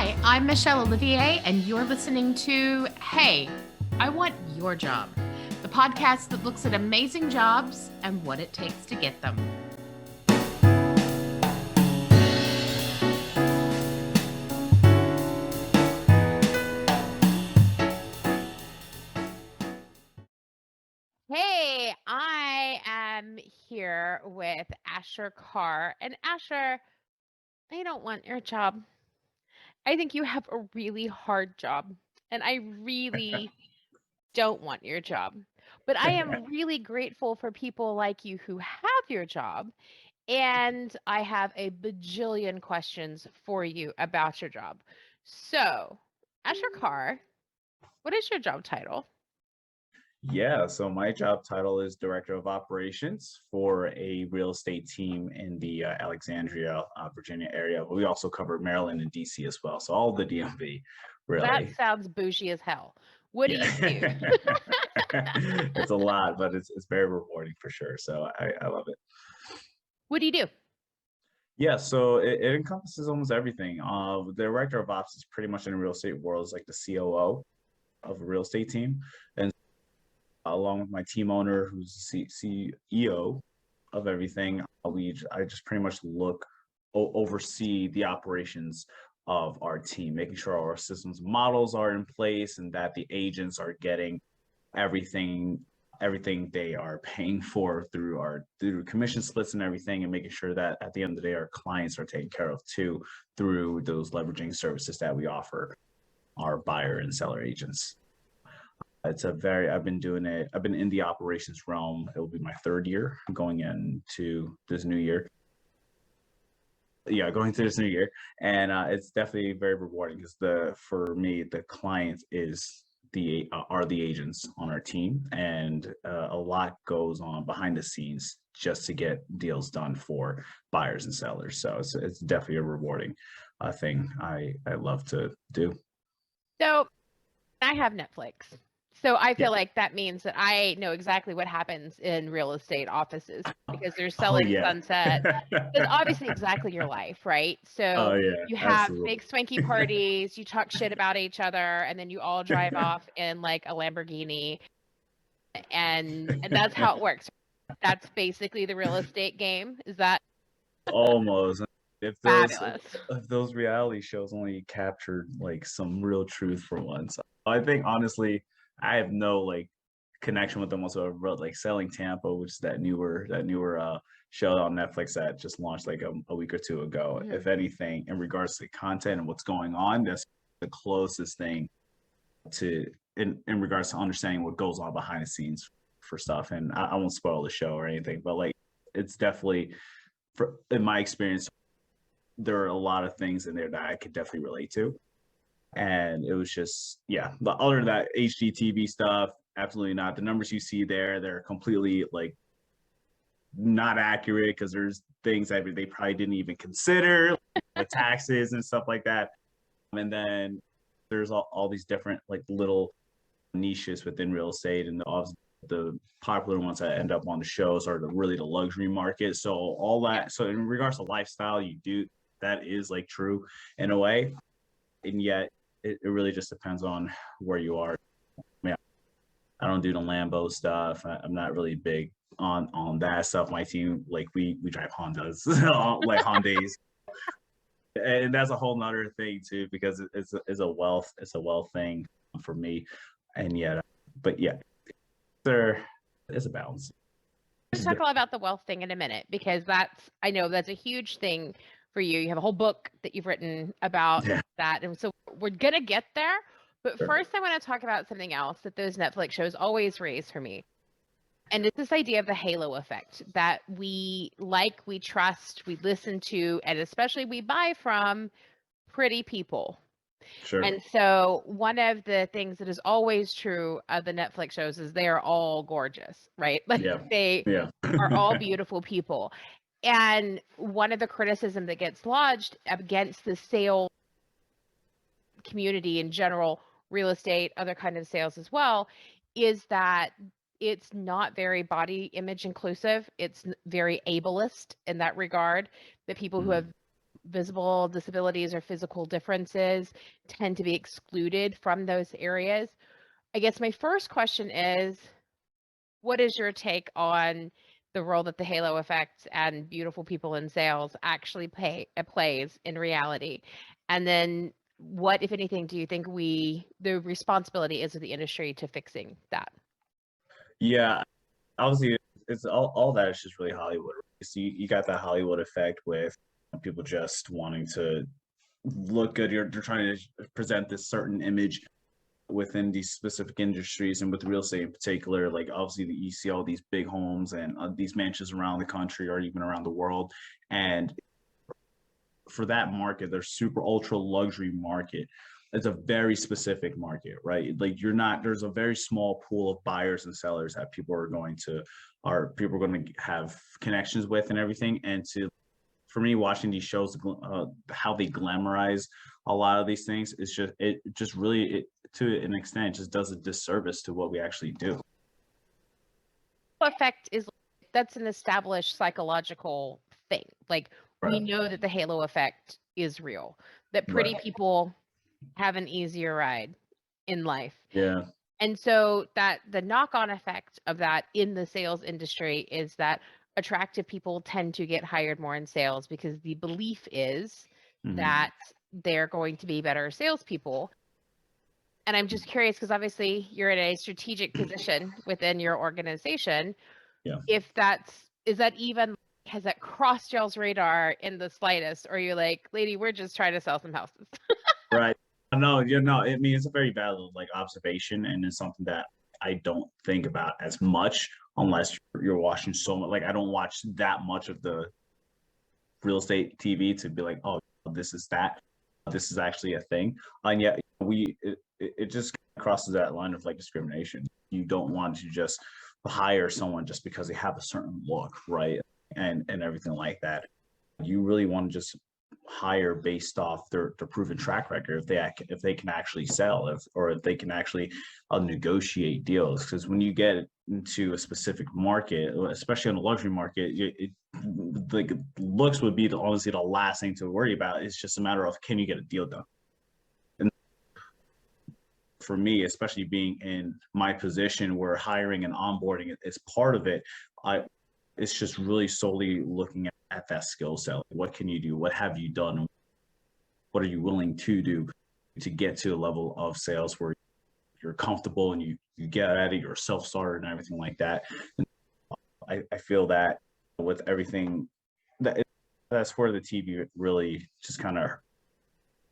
Hi, I'm Michelle Olivier, and you're listening to Hey, I Want Your Job, the podcast that looks at amazing jobs and what it takes to get them. Hey, I am here with Asher Carr. And Asher, I don't want your job. I think you have a really hard job, and I really don't want your job. But I am really grateful for people like you who have your job. And I have a bajillion questions for you about your job. So, Asher Carr, what is your job title? Yeah, so my job title is Director of Operations for a real estate team in the Alexandria, Virginia area. But we also cover Maryland and DC as well. So all the DMV, That really. sounds bougie as hell. What do Yeah. you do? It's a lot, but it's very rewarding for sure. So I love it. What do you do? Yeah, so it encompasses almost everything. The Director of Ops is pretty much in the real estate world, is like the COO of a real estate team. And along with my team owner, who's the CEO of everything, I just pretty much oversee the operations of our team, making sure our systems models are in place and that the agents are getting everything they are paying for through commission splits and everything, and making sure that at the end of the day our clients are taken care of too through those leveraging services that we offer our buyer and seller agents. I've been doing it. I've been in the operations realm. It will be my third year going into this new year. Yeah, going through this new year. And it's definitely very rewarding because for me, the client are the agents on our team. And a lot goes on behind the scenes just to get deals done for buyers and sellers. So it's definitely a rewarding thing I love to do. So, I have Netflix. So I Yeah. feel like that means that I know exactly what happens in real estate offices because they're Oh selling yeah. sunset. It's obviously exactly your life, right? So Oh yeah, you have absolutely. big swanky parties, you talk shit about each other, and then you all drive off in like a Lamborghini, and that's how it works. That's basically the real estate game. Is that Almost. If those fabulous? if those reality shows only captured like some real truth for once. I think honestly, I have no like connection with them whatsoever. But like Selling Tampa, which is that newer show on Netflix that just launched like a week or two ago. Mhm. If anything, in regards to content and what's going on, that's the closest thing to in regards to understanding what goes on behind the scenes for stuff. And I won't spoil the show or anything, but like it's definitely in my experience, there are a lot of things in there that I could definitely relate to. And it was just, yeah, but other than that, HGTV stuff, absolutely not. The numbers you see there, they're completely like not accurate because there's things that they probably didn't even consider, like the taxes and stuff like that. And then there's all these different like little niches within real estate, and the popular ones that end up on the shows are really the luxury market. So all Yeah. that, so in regards to lifestyle, that is like true in a way, and yet it really just depends on where you are. Yeah, I don't do the Lambo stuff. I'm not really big on that stuff. My team, like we drive Hondas, like Hondas, and that's a whole nother thing too because it's a wealth thing for me, and yet, but yeah, there is a balance. Let's talk all about the wealth thing in a minute because I know that's a huge thing for you. You have a whole book that you've written about Yeah, that. And so we're going to get there. But sure. first, I want to talk about something else that those Netflix shows always raise for me. And it's this idea of the halo effect that we like, we trust, we listen to, and especially we buy from pretty people. Sure. And so one of the things that is always true of the Netflix shows is they are all gorgeous, right? Like Yeah. they Yeah. are all beautiful people. And one of the criticism that gets lodged against the sale community in general, real estate, other kind of sales as well, is that it's not very body image inclusive. It's very ableist in that regard. The people who have visible disabilities or physical differences tend to be excluded from those areas. I guess my first question is, what is your take on the role that the halo effect and beautiful people in sales actually plays in reality? And then what, if anything, do you think the responsibility is of the industry to fixing that? Yeah, obviously, it's all that is just really Hollywood. So you got that Hollywood effect with people just wanting to look good. They're trying to present this certain image within these specific industries, and with real estate in particular. Like obviously, you see all these big homes and these mansions around the country or even around the world, and for that market, their super ultra luxury market. It's a very specific market, right? Like you're not, there's a very small pool of buyers and sellers that people are going to have connections with and everything. And for me, watching these shows, how they glamorize a lot of these things, it just really, to an extent, just does a disservice to what we actually do. Effect is that's an established psychological thing. Like we Right. know that the halo effect is real, that pretty Right. people have an easier ride in life. Yeah. And so that the knock-on effect of that in the sales industry is that attractive people tend to get hired more in sales because the belief is Mhm. that they're going to be better salespeople. And I'm just curious because obviously you're in a strategic position within your organization. Yeah. If is that even, has that crossed y'all's radar in the slightest? Or you're like, lady, we're just trying to sell some houses? Right. No, you know, I mean, it's a very valid like observation, and it's something that I don't think about as much unless you're watching so much. Like, I don't watch that much of the real estate TV to be like, oh, this is that. This is actually a thing. And yet, it just crosses that line of like discrimination. You don't want to just hire someone just because they have a certain look, right? And everything like that. You really want to just hire based off their proven track record, if they can actually sell, or if they can actually negotiate deals. Because when you get into a specific market, especially on the luxury market, like looks would be honestly the last thing to worry about. It's just a matter of, can you get a deal done. And for me, especially being in my position where hiring and onboarding is part of it, I it's just really solely looking at that skill set. What can you do? What have you done? What are you willing to do to get to a level of sales where you're comfortable and you get at it, you're self-starter and everything like that. And I feel that with everything that's where the TV really just kind of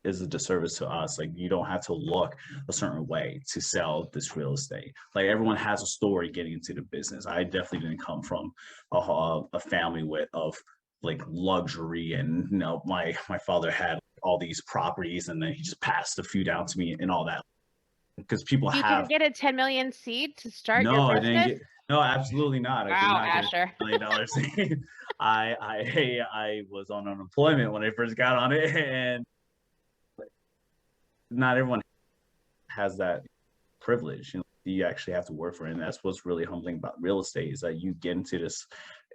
is a disservice to us. Like you don't have to look a certain way to sell this real estate. Like everyone has a story getting into the business. I definitely didn't come from a family of like luxury, and my father had all these properties and then he just passed a few down to me and all that, because people You didn't have. get a 10 million seed to start your No, I didn't business? get. No, absolutely not. I did Wow, not get Asher. $1 million. I was on unemployment when I first got on it, and not everyone has that privilege. You actually have to work for it, and that's what's really humbling about real estate, is that you get into this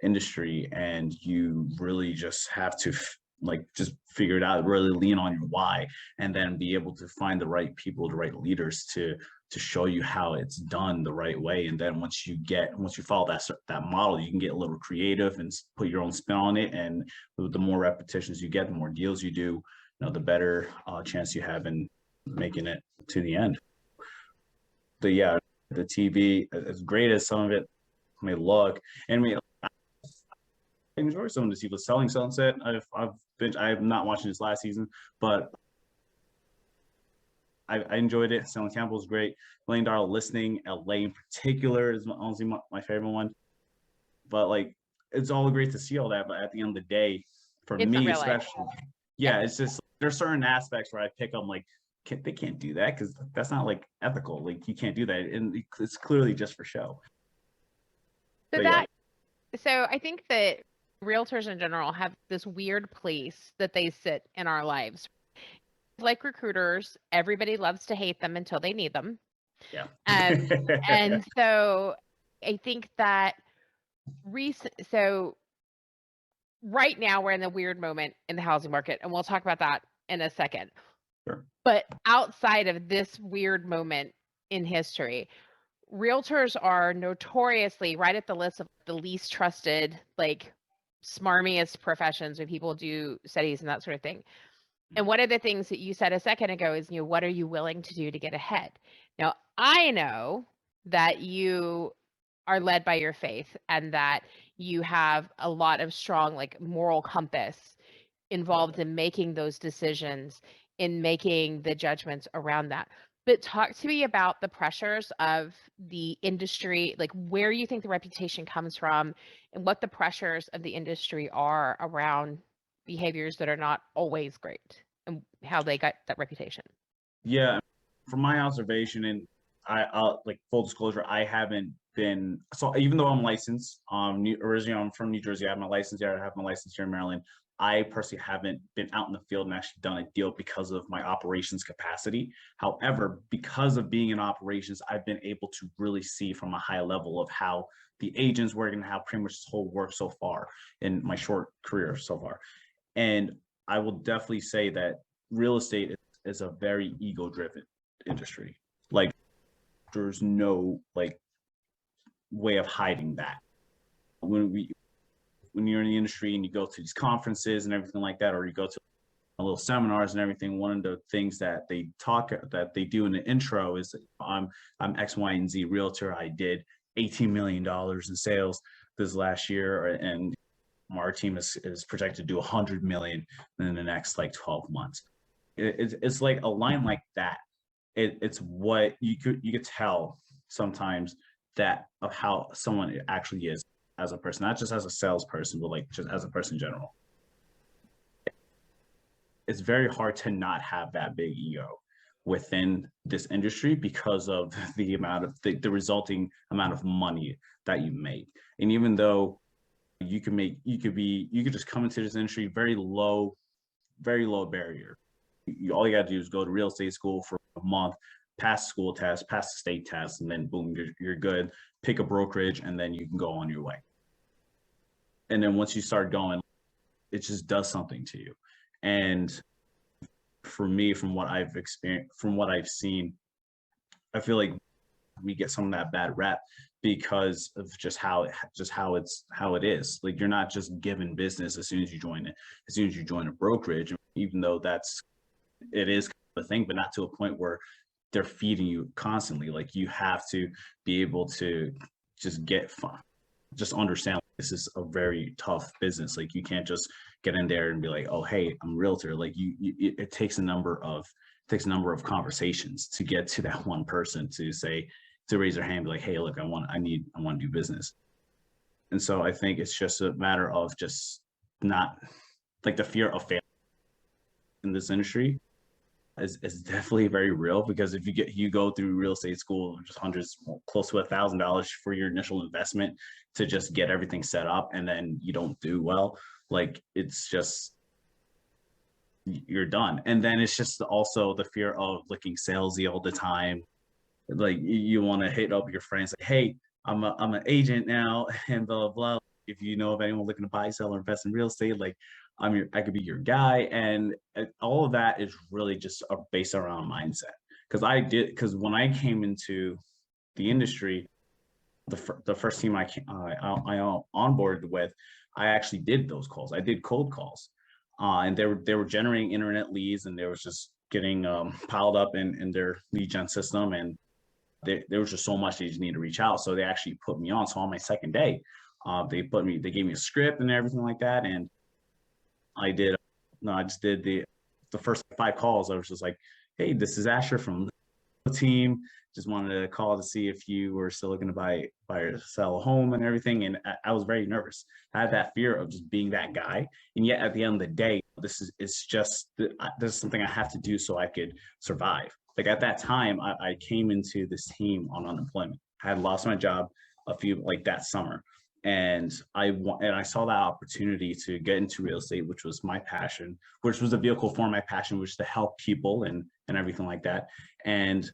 industry and you really just have to like just figure it out, really lean on your why, and then be able to find the right people, the right leaders to show you how it's done the right way. And then once you follow that model, you can get a little creative and put your own spin on it. And the more repetitions you get, the more deals you do, the better chance you have in making it to the end. But yeah, the TV, as great as some of it may look, and I enjoy some of the TV. Selling Sunset, I'm not watching this last season, but I enjoyed it. Selling Campbell is great. $1 Million Listing, LA in particular, is honestly my favorite one. But like, it's all great to see all that. But at the end of the day, for It's not me real life. especially, Yeah. yeah, it's just there's certain aspects where I pick up like, they can't do that because that's not like ethical. Like you can't do that, and it's clearly just for show. So But yeah, I think that realtors in general have this weird place that they sit in our lives. Like recruiters, everybody loves to hate them until they need them. yeah. And so I think that so right now we're in a weird moment in the housing market, and we'll talk about that in a second. Sure. But outside of this weird moment in history, realtors are notoriously right at the list of the least trusted, like, smarmiest professions when people do studies and that sort of thing. And one of the things that you said a second ago is, what are you willing to do to get ahead? Now, I know that you are led by your faith and that you have a lot of strong, like, moral compass involved in making those decisions, in making the judgments around that. But talk to me about the pressures of the industry, like where you think the reputation comes from and what the pressures of the industry are around behaviors that are not always great and how they got that reputation. Yeah, from my observation, and I'll like full disclosure, I haven't been so even though I'm licensed, originally I'm from New Jersey, I have my license here, I have my license here in Maryland. I personally haven't been out in the field and actually done a deal because of my operations capacity. However, because of being in operations, I've been able to really see from a high level of how the agents work and how pretty much this whole work so far in my short career so far. And I will definitely say that real estate is a very ego driven industry. Like there's no like way of hiding that. When you're in the industry and you go to these conferences and everything like that, or you go to little seminars and everything, one of the things that they do in the intro is I'm X, Y, and Z realtor. I did $18 million in sales this last year, and our team is projected to do 100 million in the next like 12 months. It's like a line like that. It's what you could tell sometimes that of how someone actually is as a person, not just as a salesperson, but like just as a person in general. It's very hard to not have that big ego within this industry because of the amount of the resulting amount of money that you make. And even though you could just come into this industry very low barrier. All you got to do is go to real estate school for a month, pass the school test, pass the state test, and then boom, you're good. Pick a brokerage, and then you can go on your way. And then once you start going, it just does something to you. And for me, from what I've experienced, from what I've seen, I feel like we get some of that bad rep because of just how it is. Like you're not just given business as soon as you join it, as soon as you join a brokerage, even though it is kind of a thing, but not to a point where they're feeding you constantly. Like you have to be able to just get fun, just understand this is a very tough business. Like you can't just get in there and be like, oh, hey, I'm a realtor. Like it takes a number of conversations to get to that one person to say, to raise their hand, be like, hey, look, I want to do business. And so I think it's just a matter of just not like the fear of failure in this industry is definitely very real, because if you go through real estate school, just hundreds, close to $1,000 for your initial investment to just get everything set up, and then you don't do well, like it's just you're done. And then it's just also the fear of looking salesy all the time. Like you want to hit up your friends like, hey, I'm an agent now and blah blah blah. If you know of anyone looking to buy, sell, or invest in real estate, like I could be your guy. And all of that is really just based around mindset. Because when I came into the industry, the first team I onboarded with, I actually did those calls. I did cold calls, and they were generating internet leads, and they was just getting piled up in their lead gen system, and there was just so much they just need to reach out. So they actually put me on. So on my second day, they gave me a script and everything like that, and I did. No, I just did the first 5 calls. I was just like, hey, this is Asher from the team. Just wanted to call to see if you were still looking to buy or sell a home and everything. And I was very nervous. I had that fear of just being that guy. And yet at the end of the day, this is something I have to do so I could survive. Like at that time, I came into this team on unemployment. I had lost my job like that summer. And I saw that opportunity to get into real estate, which was my passion, which was a vehicle for my passion, which is to help people and everything like that. And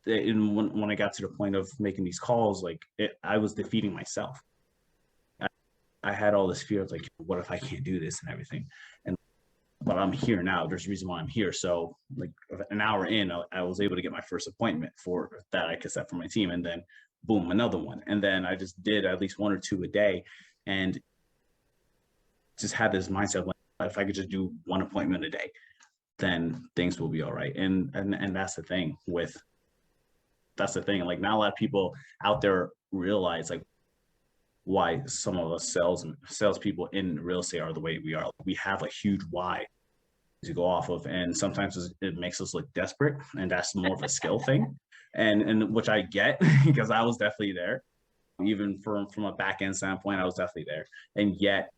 when I got to the point of making these calls, like I was defeating myself. I had all this fear of like, what if I can't do this and everything? And but I'm here now. There's a reason why I'm here. So like an hour in, I was able to get my first appointment for that I could set for my team, and then boom, another one, and then I just did at least one or two a day, and just had this mindset of like, if I could just do one appointment a day, then things will be all right. And that's the thing with that's the thing. Like not a lot of people out there realize like why some of us salespeople in real estate are the way we are. We have a huge why to go off of, and sometimes it makes us look desperate, and that's more of a skill thing, and which I get because I was definitely there. Even from a back end standpoint, I was definitely there, and yet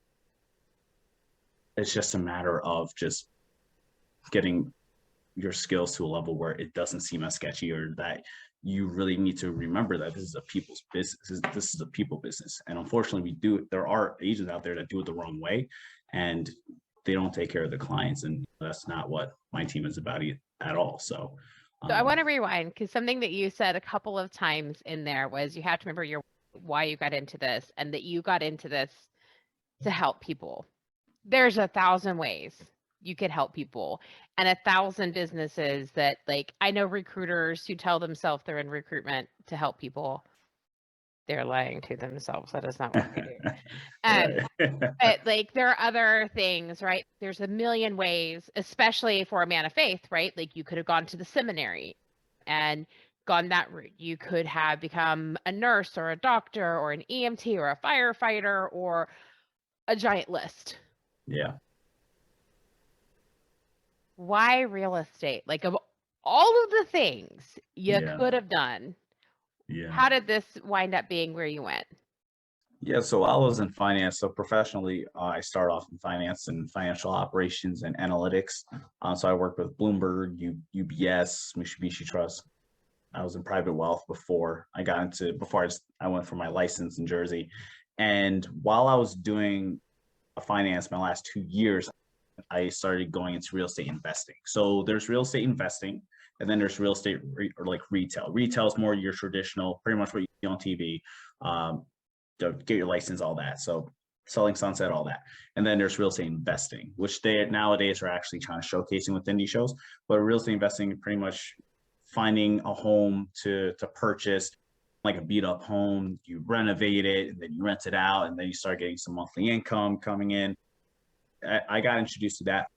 it's just a matter of just getting your skills to a level where it doesn't seem as sketchy, or that you really need to remember that this is a people's business. This is a people business. And unfortunately, there are agents out there that do it the wrong way, and they don't take care of the clients. And that's not what my team is about at all. So, So I want to rewind because something that you said a couple of times in there was you have to remember why you got into this, and that you got into this to help people. There's 1,000 ways you could help people, and 1,000 businesses that, like, I know recruiters who tell themselves they're in recruitment to help people. They're lying to themselves. That is not what they do. right. But like there are other things, right? There's a million ways, especially for a man of faith, right? Like you could have gone to the seminary and gone that route. You could have become a nurse or a doctor or an EMT or a firefighter or a giant list. Yeah. Why real estate? Like of all of the things you Yeah. could have done, Yeah. how did this wind up being where you went? Yeah, so I was in finance. So professionally, I started off in finance and financial operations and analytics. So I worked with Bloomberg, UBS, Mitsubishi Trust. I was in private wealth before I went for my license in Jersey. And while I was doing finance my last 2 years, I started going into real estate investing. So there's real estate investing, and then there's real estate or like retail. Retail is more your traditional, pretty much what you see on TV. Um, to get your license, all that. So selling sunset, all that. And then there's real estate investing, which they nowadays are actually trying to showcasing within these shows. But real estate investing, pretty much finding a home to purchase, like a beat up home, you renovate it, and then you rent it out, and then you start getting some monthly income coming in. I got introduced to that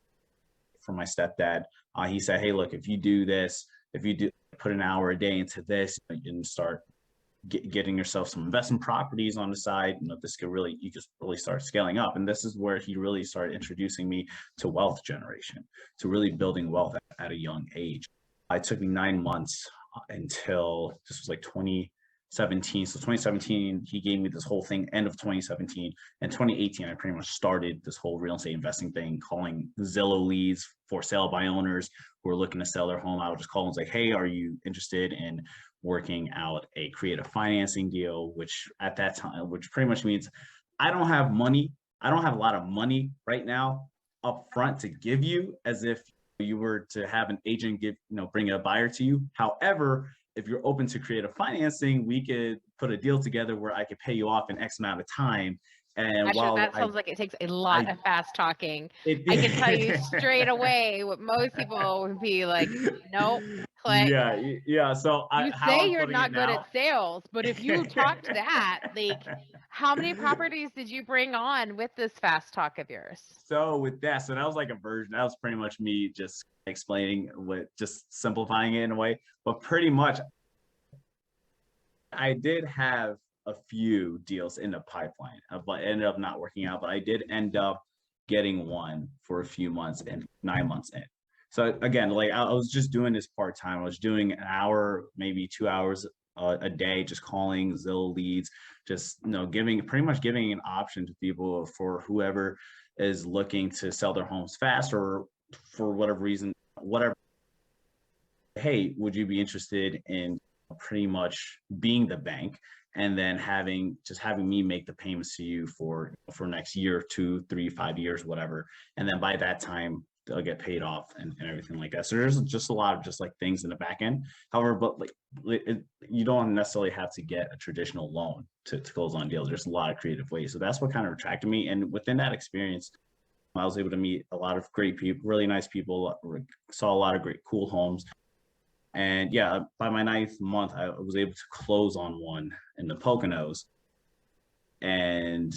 from my stepdad. He said, "Hey, look, if you do this, if you do put an hour a day into this, and start getting yourself some investment properties on the side, this could really, you just really start scaling up." And this is where he really started introducing me to wealth generation, to really building wealth at a young age. It took me 9 months until this was like 2017. So 2017, he gave me this whole thing, end of 2017. And 2018, I pretty much started this whole real estate investing thing, calling Zillow leads for sale by owners who are looking to sell their home. I would just call them like, "Hey, are you interested in working out a creative financing deal?" Which at that time, which pretty much means I don't have money. I don't have a lot of money right now up front to give you, as if you were to have an agent bring a buyer to you. However, if you're open to creative financing, we could put a deal together where I could pay you off in X amount of time. And Actually, while that sounds like it takes a lot I, of fast talking. it, I can tell you straight away what most people would be like, nope, click. yeah. So You how say I'm you're putting it not good now. at sales, but if you talked that, like, how many properties did you bring on with this fast talk of yours? So with that, so that was like a version. That was pretty much me just explaining just simplifying it in a way. But pretty much, I did have a few deals in the pipeline, but ended up not working out. But I did end up getting one for a few months and 9 months in. So again, like I was just doing this part time. I was doing an hour, maybe 2 hours a day, just calling Zillow leads, just pretty much giving an option to people for whoever is looking to sell their homes fast, or for whatever reason, whatever. Hey, would you be interested in pretty much being the bank, and then having me make the payments to you for next year, 2, 3, 5 years, whatever. And then by that time, they'll get paid off and everything like that. So there's just a lot of just like things in the back end. However, but like you don't necessarily have to get a traditional loan to close on deals. There's a lot of creative ways. So that's what kind of attracted me. And within that experience, I was able to meet a lot of great people, really nice people, saw a lot of great, cool homes. And yeah, by my ninth month, I was able to close on one in the Poconos. And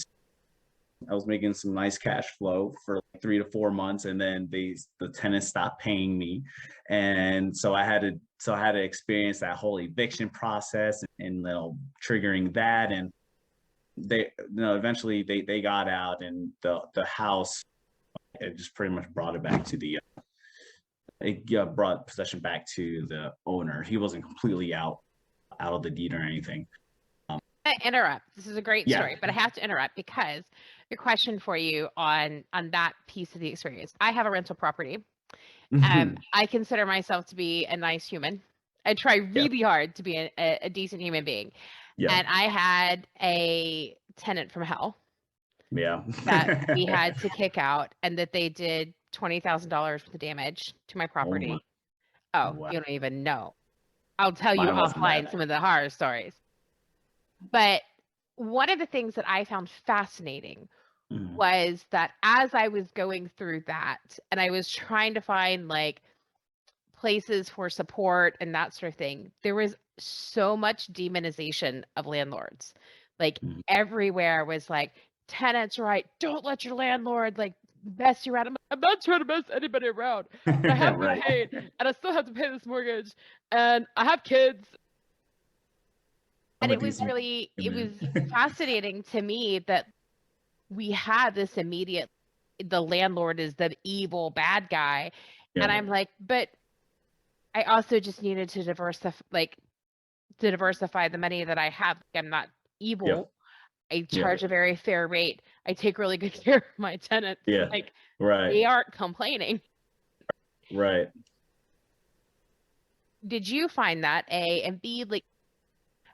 I was making some nice cash flow for like 3 to 4 months, and then the tenants stopped paying me, and so I had to experience that whole eviction process and triggering that, and eventually they got out, and the house, it just pretty much brought it back to the it brought possession back to the owner. He wasn't completely out of the deed or anything. I interrupt. This is a great Yeah. story, but I have to interrupt because the question for you on that piece of the experience. I have a rental property. I consider myself to be a nice human. I try really hard to be a decent human being. Yeah. And I had a tenant from hell Yeah. that we had to kick out, and that they did $20,000 worth of damage to my property. Oh, wow. you don't even know. I'll tell you Mine wasn't offline bad. some of the horror stories. But one of the things that I found fascinating was that as I was going through that, and I was trying to find like places for support and that sort of thing, there was so much demonization of landlords. Like everywhere was like, tenants right, don't let your landlord like mess you around. I'm not trying to mess anybody around. But I have been paid, and I still have to pay this mortgage, and I have kids. And it was really, it was fascinating to me that we had this immediate, the landlord is the evil bad guy. And I'm like, but I also just needed to diversify the money that I have. I'm not evil. I charge a very fair rate. I take really good care of my tenants. Like, they aren't complaining. Right. Did you find that, A, and B, like,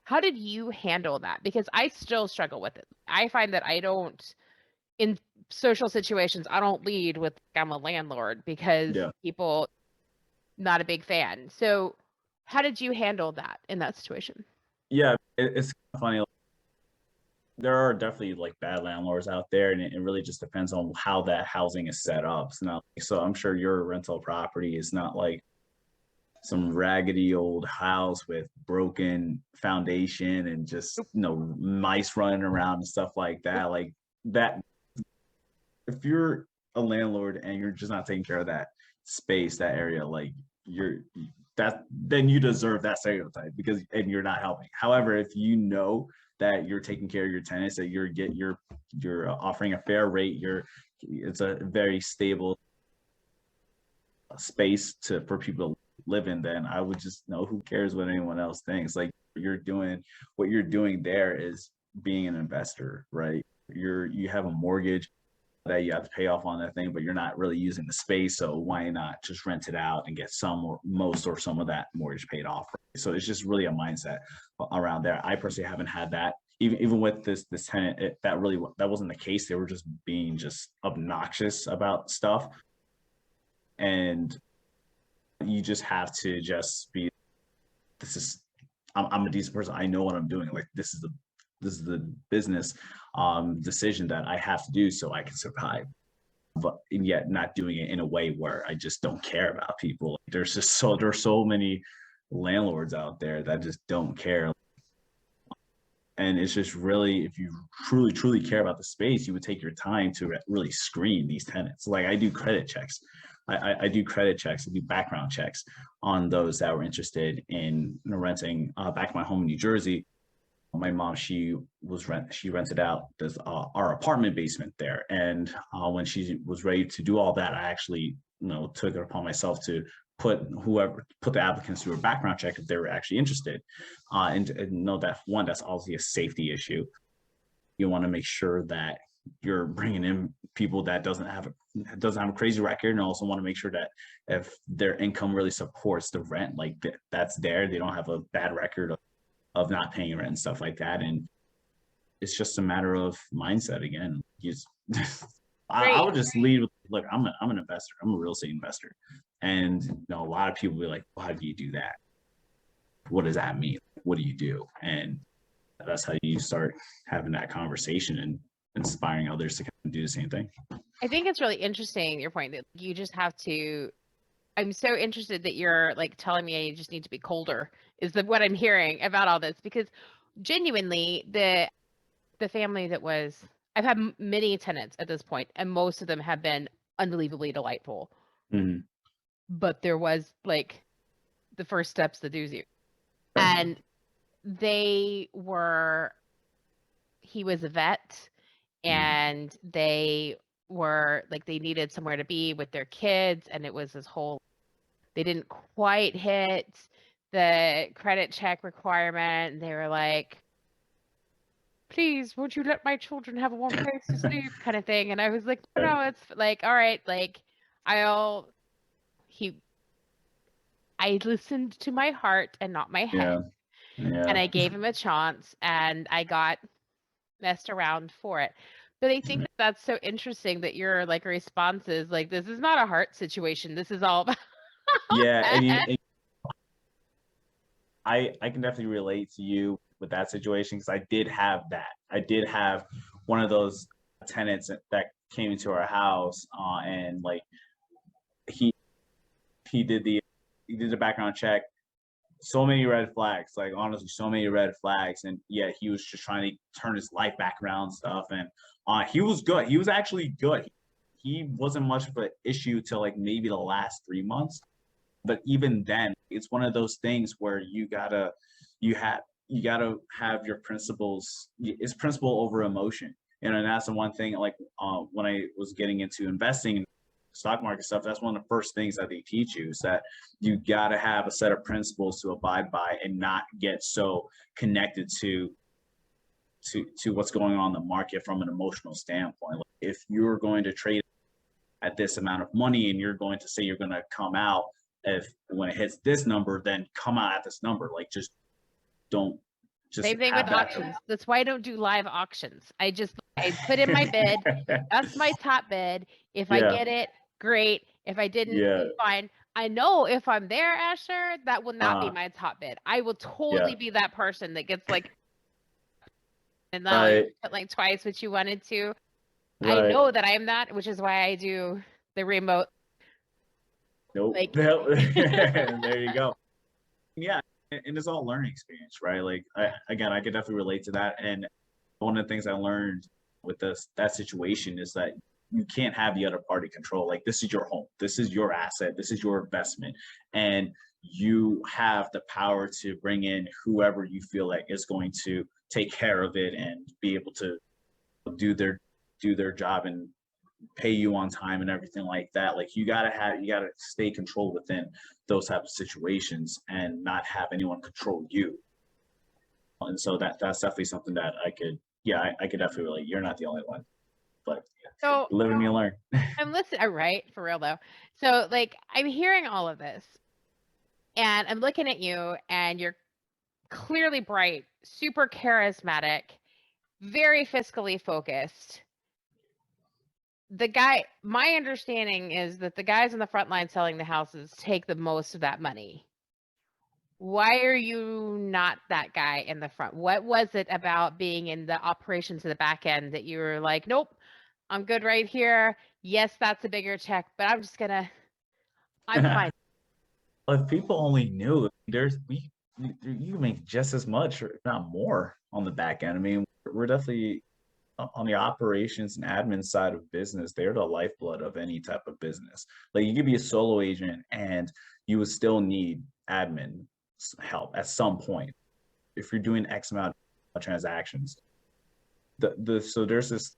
how did you handle that? Because I still struggle with it. I find that I don't, in social situations, I don't lead with I'm a landlord because people not a big fan. So how did you handle that in that situation? Yeah, it's funny. There are definitely like bad landlords out there, and it really just depends on how that housing is set up. So I'm sure your rental property is not like some raggedy old house with broken foundation and just mice running around and stuff like that. Like that, if you're a landlord and you're just not taking care of that space, that area, like then you deserve that stereotype and you're not helping. However, if you know that you're taking care of your tenants, that you're offering a fair rate, it's a very stable space for people to live in, then I would just know, who cares what anyone else thinks. Like, what you're doing there is being an investor, right? You have a mortgage that you have to pay off on that thing, but you're not really using the space. So why not just rent it out and get some or most or some of that mortgage paid off? Right? So it's just really a mindset around there. I personally haven't had that. Even with this tenant, that wasn't the case. They were just being obnoxious about stuff. And you just have to just be, I'm a decent person. I know what I'm doing. Like, this is the business decision that I have to do so I can survive. But yet not doing it in a way where I just don't care about people. There's so many landlords out there that just don't care. And it's just really, if you truly care about the space, you would take your time to really screen these tenants. Like, I do credit checks. I do credit checks. I do background checks on those that were interested in renting. Back in my home in New Jersey, my mom, she rented out our apartment basement there. And when she was ready to do all that, I actually took it upon myself to put the applicants through a background check if they were actually interested, and know that, one, that's obviously a safety issue. You want to make sure that you're bringing in people that doesn't have a crazy record, and also want to make sure that if their income really supports the rent, like that's there, they don't have a bad record of not paying rent and stuff like that. And it's just a matter of mindset again. I would just lead with look, I'm an investor. I'm a real estate investor. And you know, a lot of people be like, well, how do you do that? What does that mean? What do you do? And that's how you start having that conversation and inspiring others to kind of do the same thing. I think it's really interesting, your point that you just have to. I'm so interested that you're like telling me I just need to be colder, is what I'm hearing about all this, because genuinely the family that was, I've had many tenants at this point, and most of them have been unbelievably delightful. Mm-hmm. But there was like the first steps, the doozy. Sure. And he was a vet, and they were like, they needed somewhere to be with their kids, and it was this whole, they didn't quite hit the credit check requirement, and they were like, please, won't you let my children have a warm place to sleep, kind of thing. And I was like, no, it's like, all right, like, I listened to my heart and not my head. And I gave him a chance, and I got messed around for it. But I think that's so interesting that your like response is like, this is not a heart situation. This is all about And I can definitely relate to you with that situation, because I did have that. I did have one of those tenants that came into our house, and like he he did the background check. So many red flags, like honestly, so many red flags, and yeah, he was just trying to turn his life back around and stuff. And he was good. He was actually good. He wasn't much of an issue till like maybe the last 3 months. But even then, it's one of those things where you gotta have your principles. It's principle over emotion, and that's the one thing. Like when I was getting into investing in stock market stuff, that's one of the first things that they teach you, is that you gotta have a set of principles to abide by, and not get so connected to what's going on in the market from an emotional standpoint. Like if you're going to trade at this amount of money, and you're going to say you're going to come out, if when it hits this number, then come out at this number. Like just don't just same thing have with that. auctions. That's why I don't do live auctions. I put in my bid. That's my top bid. If I Yeah, get it, great. If I didn't, yeah, fine. I know if I'm there, Asher, that will not be my top bid. I will yeah, totally be that person that gets like, and now you right, put like twice what you wanted to. I right. know that I am that, which is why I do the remote. Nope. Like, There you go. Yeah, and it's all learning experience, right? Like again, I could definitely relate to that. And one of the things I learned with that situation is that you can't have the other party control. Like this is your home, this is your asset, this is your investment, and you have the power to bring in whoever you feel like is going to take care of it and be able to do their job and pay you on time and everything like that. Like you gotta stay controlled within those type of situations and not have anyone control you. And so that's definitely something that I could definitely relate. You're not the only one, but so live and you learn. I'm listening. Right, for real though. So like, I'm hearing all of this, and I'm looking at you, and you're clearly bright, super charismatic, very fiscally focused. My understanding is that the guys on the front line selling the houses take the most of that money. Why are you not that guy in the front? What was it about being in the operations of the back end that you were like, nope, I'm good right here. Yes, that's a bigger check, but I'm fine. If people only knew, you make just as much, or if not more, on the back end. I mean, we're definitely on the operations and admin side of business. They're the lifeblood of any type of business. Like you could be a solo agent and you would still need admin help at some point if you're doing X amount of transactions. So there's this,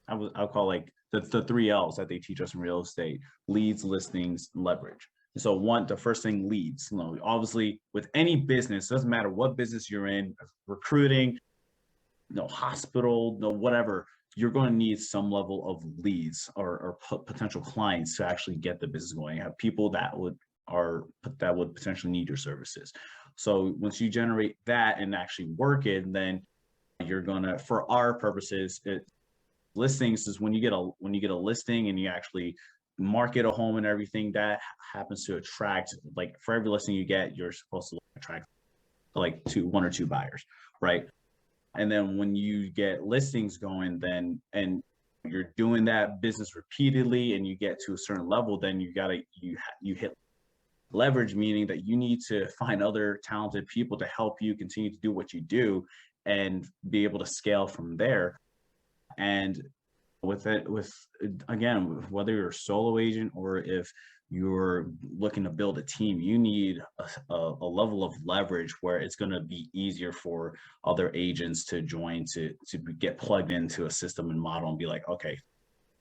I'll call like the 3 L's that they teach us in real estate: leads, listings, leverage. So the first thing, leads. You know, obviously with any business, doesn't matter what business you're in, recruiting, no hospital, no whatever, you're going to need some level of leads or potential clients to actually get the business going. You have people that would potentially need your services. So once you generate that and actually work it, then you're gonna, for our purposes, Listings is when you get a listing and you actually market a home and everything, that happens to attract, like, for every listing you get, you're supposed to attract like one or two buyers, right? And then when you get listings going, then and you're doing that business repeatedly and you get to a certain level, then you hit leverage, meaning that you need to find other talented people to help you continue to do what you do and be able to scale from there. And with again, whether you're a solo agent or if you're looking to build a team, you need a level of leverage where it's going to be easier for other agents to join, to get plugged into a system and model and be like, okay,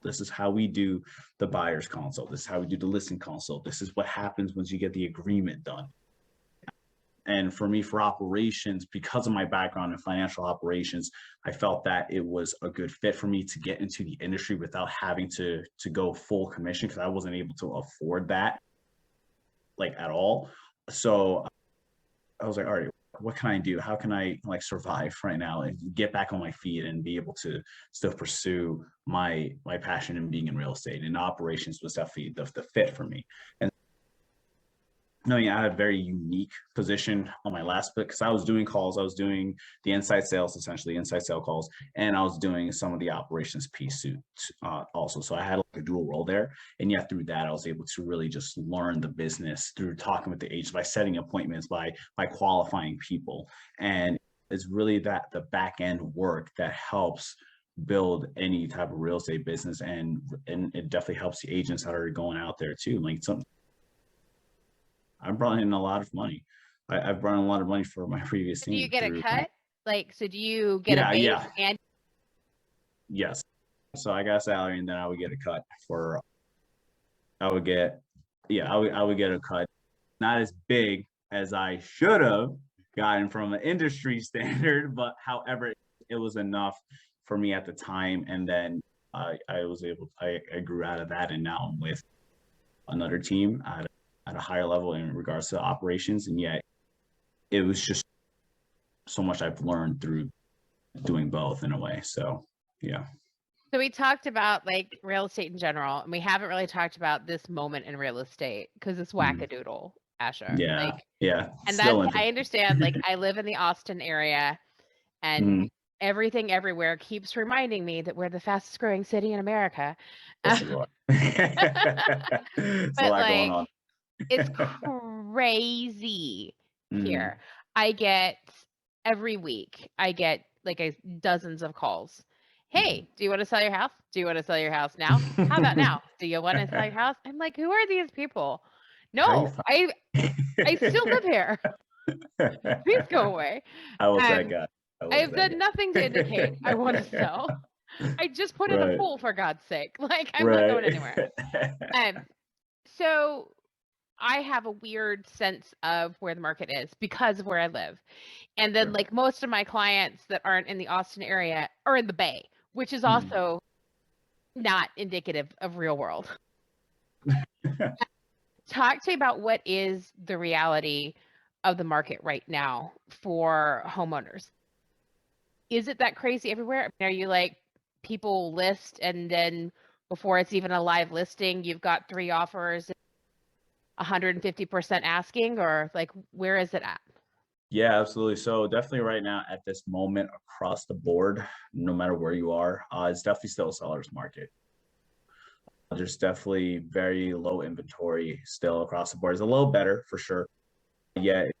this is how we do the buyer's consult, this is how we do the listing consult, this is what happens once you get the agreement done. And for me, for operations, because of my background in financial operations, I felt that it was a good fit for me to get into the industry without having to go full commission, because I wasn't able to afford that, like, at all. So I was like, all right, what can I do? How can I, like, survive right now and get back on my feet and be able to still pursue my passion in being in real estate? And operations was definitely the fit for me. And no, yeah, I had a very unique position on my last book because I was doing calls. I was doing the inside sales, essentially inside sale calls, and I was doing some of the operations piece also. So I had like a dual role there. And yet through that, I was able to really just learn the business through talking with the agents, by setting appointments, by qualifying people. And it's really that the back end work that helps build any type of real estate business. And it definitely helps the agents that are going out there too. Like, I've brought in a lot of money. I've brought in a lot of money for my previous Do you team get a through cut? Like, so do you get a yeah, base yeah, and yes. So I got a salary and then I would get a cut for, I would get, yeah, I would get a cut. Not as big as I should have gotten from an industry standard, but however, it was enough for me at the time. And then I was able, I grew out of that, and now I'm with another team at a higher level in regards to operations. And yet it was just so much I've learned through doing both in a way. So yeah. so we talked about like real estate in general, and we haven't really talked about this moment in real estate because it's Mhm. wackadoodle, Asher. Yeah. Like, Yeah. and that's, Still I interesting. understand, like I live in the Austin area and Mhm. everything everywhere keeps reminding me that we're the fastest growing city in America. Yes, you are. It's a But lot going like on. it's crazy Mhm. here. I get every week, I get like dozens of calls. Mhm. Hey, do you want to sell your house? Do you want to sell your house now? How about now? Do you want to sell your house? I'm like, who are these people? How you No, I still live here. Please go away. I was that Um, guy. I I was have that done nothing to indicate I want to guy. sell. I just put in a Right. pool for God's sake. Like I'm not Right. going anywhere. Um, so I have a weird sense of where the market is because of where I live. And then Sure. like most of my clients that aren't in the Austin area are in the Bay, which is Mhm. also not indicative of real world. Talk to me about what is the reality of the market right now for homeowners. Is it that crazy everywhere? I mean, are you like people list and then before it's even a live listing, you've got 3 offers, 150% asking, or like where is it at? Yeah, absolutely. So definitely right now at this moment across the board, no matter where you are, it's definitely still a seller's market. There's definitely very low inventory still across the board. It's a little better for sure. Yet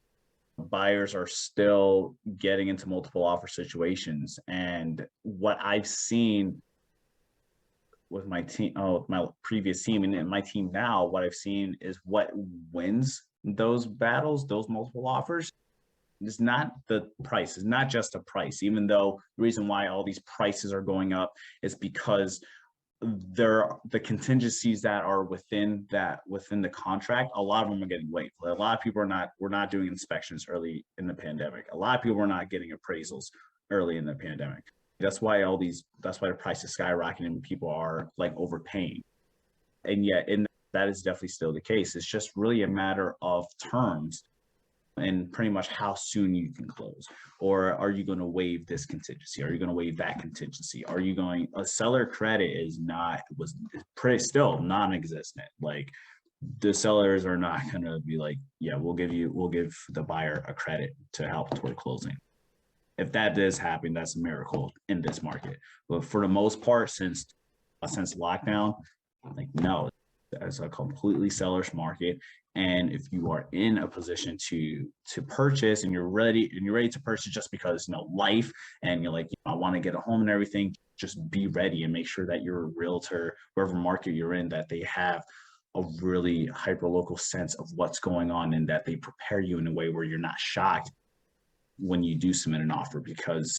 buyers are still getting into multiple offer situations. And what I've seen with my team, my previous team and my team now, what I've seen is what wins those battles, those multiple offers. It's not the price. It's not just a price, even though the reason why all these prices are going up is because the contingencies that are within the contract, a lot of them are getting waived. A lot of people we're not doing inspections early in the pandemic. A lot of people were not getting appraisals early in the pandemic. That's why the price is skyrocketing and people are like overpaying. And yet that is definitely still the case. It's just really a matter of terms and pretty much how soon you can close. Or are you going to waive this contingency? Are you going to waive that contingency? Are you going, a seller credit is not, was pretty still non-existent. Like the sellers are not going to be like, yeah, we'll give the buyer a credit to help toward closing. If that does happen, that's a miracle in this market. But for the most part, since lockdown, like no, it's a completely seller's market. And if you are in a position to purchase and you're ready to purchase just because life and you're like, I want to get a home and everything, just be ready and make sure that your realtor, wherever market you're in, that they have a really hyper local sense of what's going on and that they prepare you in a way where you're not shocked when you do submit an offer, because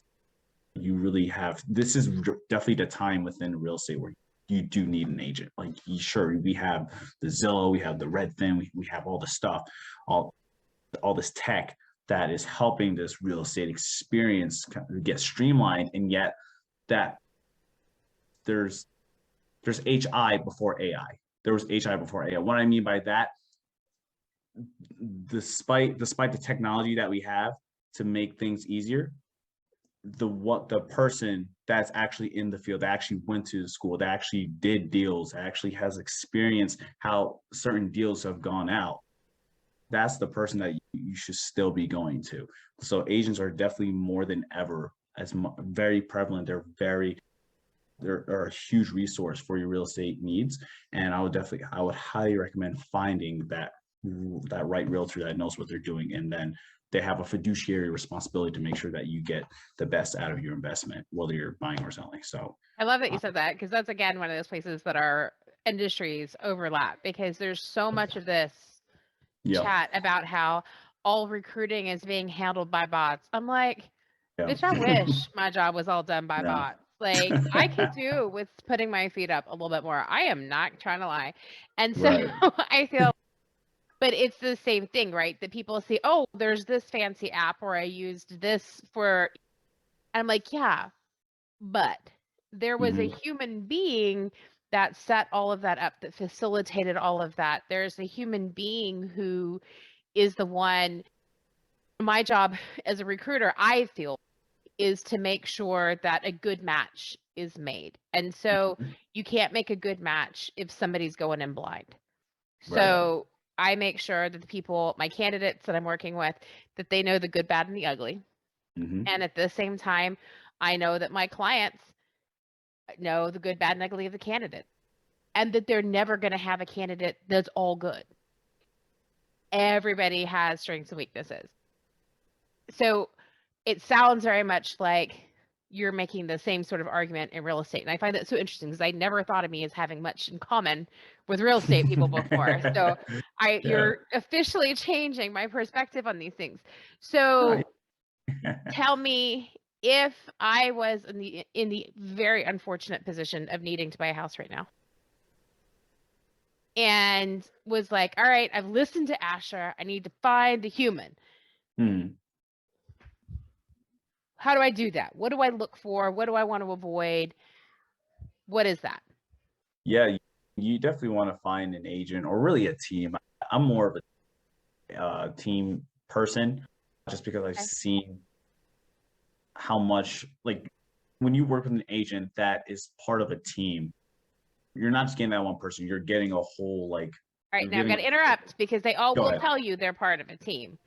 you really have, this is definitely the time within real estate where you do need an agent. Like, sure, we have the Zillow, we have the Redfin, we have all the stuff, all this tech that is helping this real estate experience get streamlined, and yet that there's HI before AI. There was HI before AI. What I mean by that, despite the technology that we have to make things easier, the person that's actually in the field, that actually went to school, that actually did deals, that actually has experience how certain deals have gone out, that's the person that you should still be going to. So agents are definitely more than ever very prevalent. They're a huge resource for your real estate needs. And I would highly recommend finding that right realtor that knows what they're doing, and then they have a fiduciary responsibility to make sure that you get the best out of your investment, whether you're buying or selling. So I love that you said that, because that's, again, one of those places that our industries overlap, because there's so much of this chat about how all recruiting is being handled by bots. I'm like, bitch, I wish my job was all done by bots. Like, I could do with putting my feet up a little bit more. I am not trying to lie. And so I feel, but it's the same thing, right? That people see, oh, there's this fancy app where I used this for, and I'm like, yeah, but there was a human being that set all of that up, that facilitated all of that. There's a human being who is the one. My job as a recruiter, I feel, is to make sure that a good match is made. And so you can't make a good match if somebody's going in blind. So I make sure that the people, my candidates that I'm working with, that they know the good, bad, and the ugly. And at the same time, I know that my clients know the good, bad, and ugly of the candidate, and that they're never going to have a candidate that's all good. Everybody has strengths and weaknesses. So it sounds very much like you're making the same sort of argument in real estate. And I find that so interesting, because I never thought of me as having much in common with real estate people before. So you're officially changing my perspective on these things. So tell me, if I was in the very unfortunate position of needing to buy a house right now, and was like, all right, I've listened to Asher, I need to find the human. How do I do that? What do I look for? What do I want to avoid? What is that? Yeah, you definitely want to find an agent, or really a team. I'm more of a team person, just because I've seen how much, like, when you work with an agent that is part of a team, you're not just getting that one person, you're getting a whole, like, all right, now I've got to interrupt, because they all will tell you they're part of a team.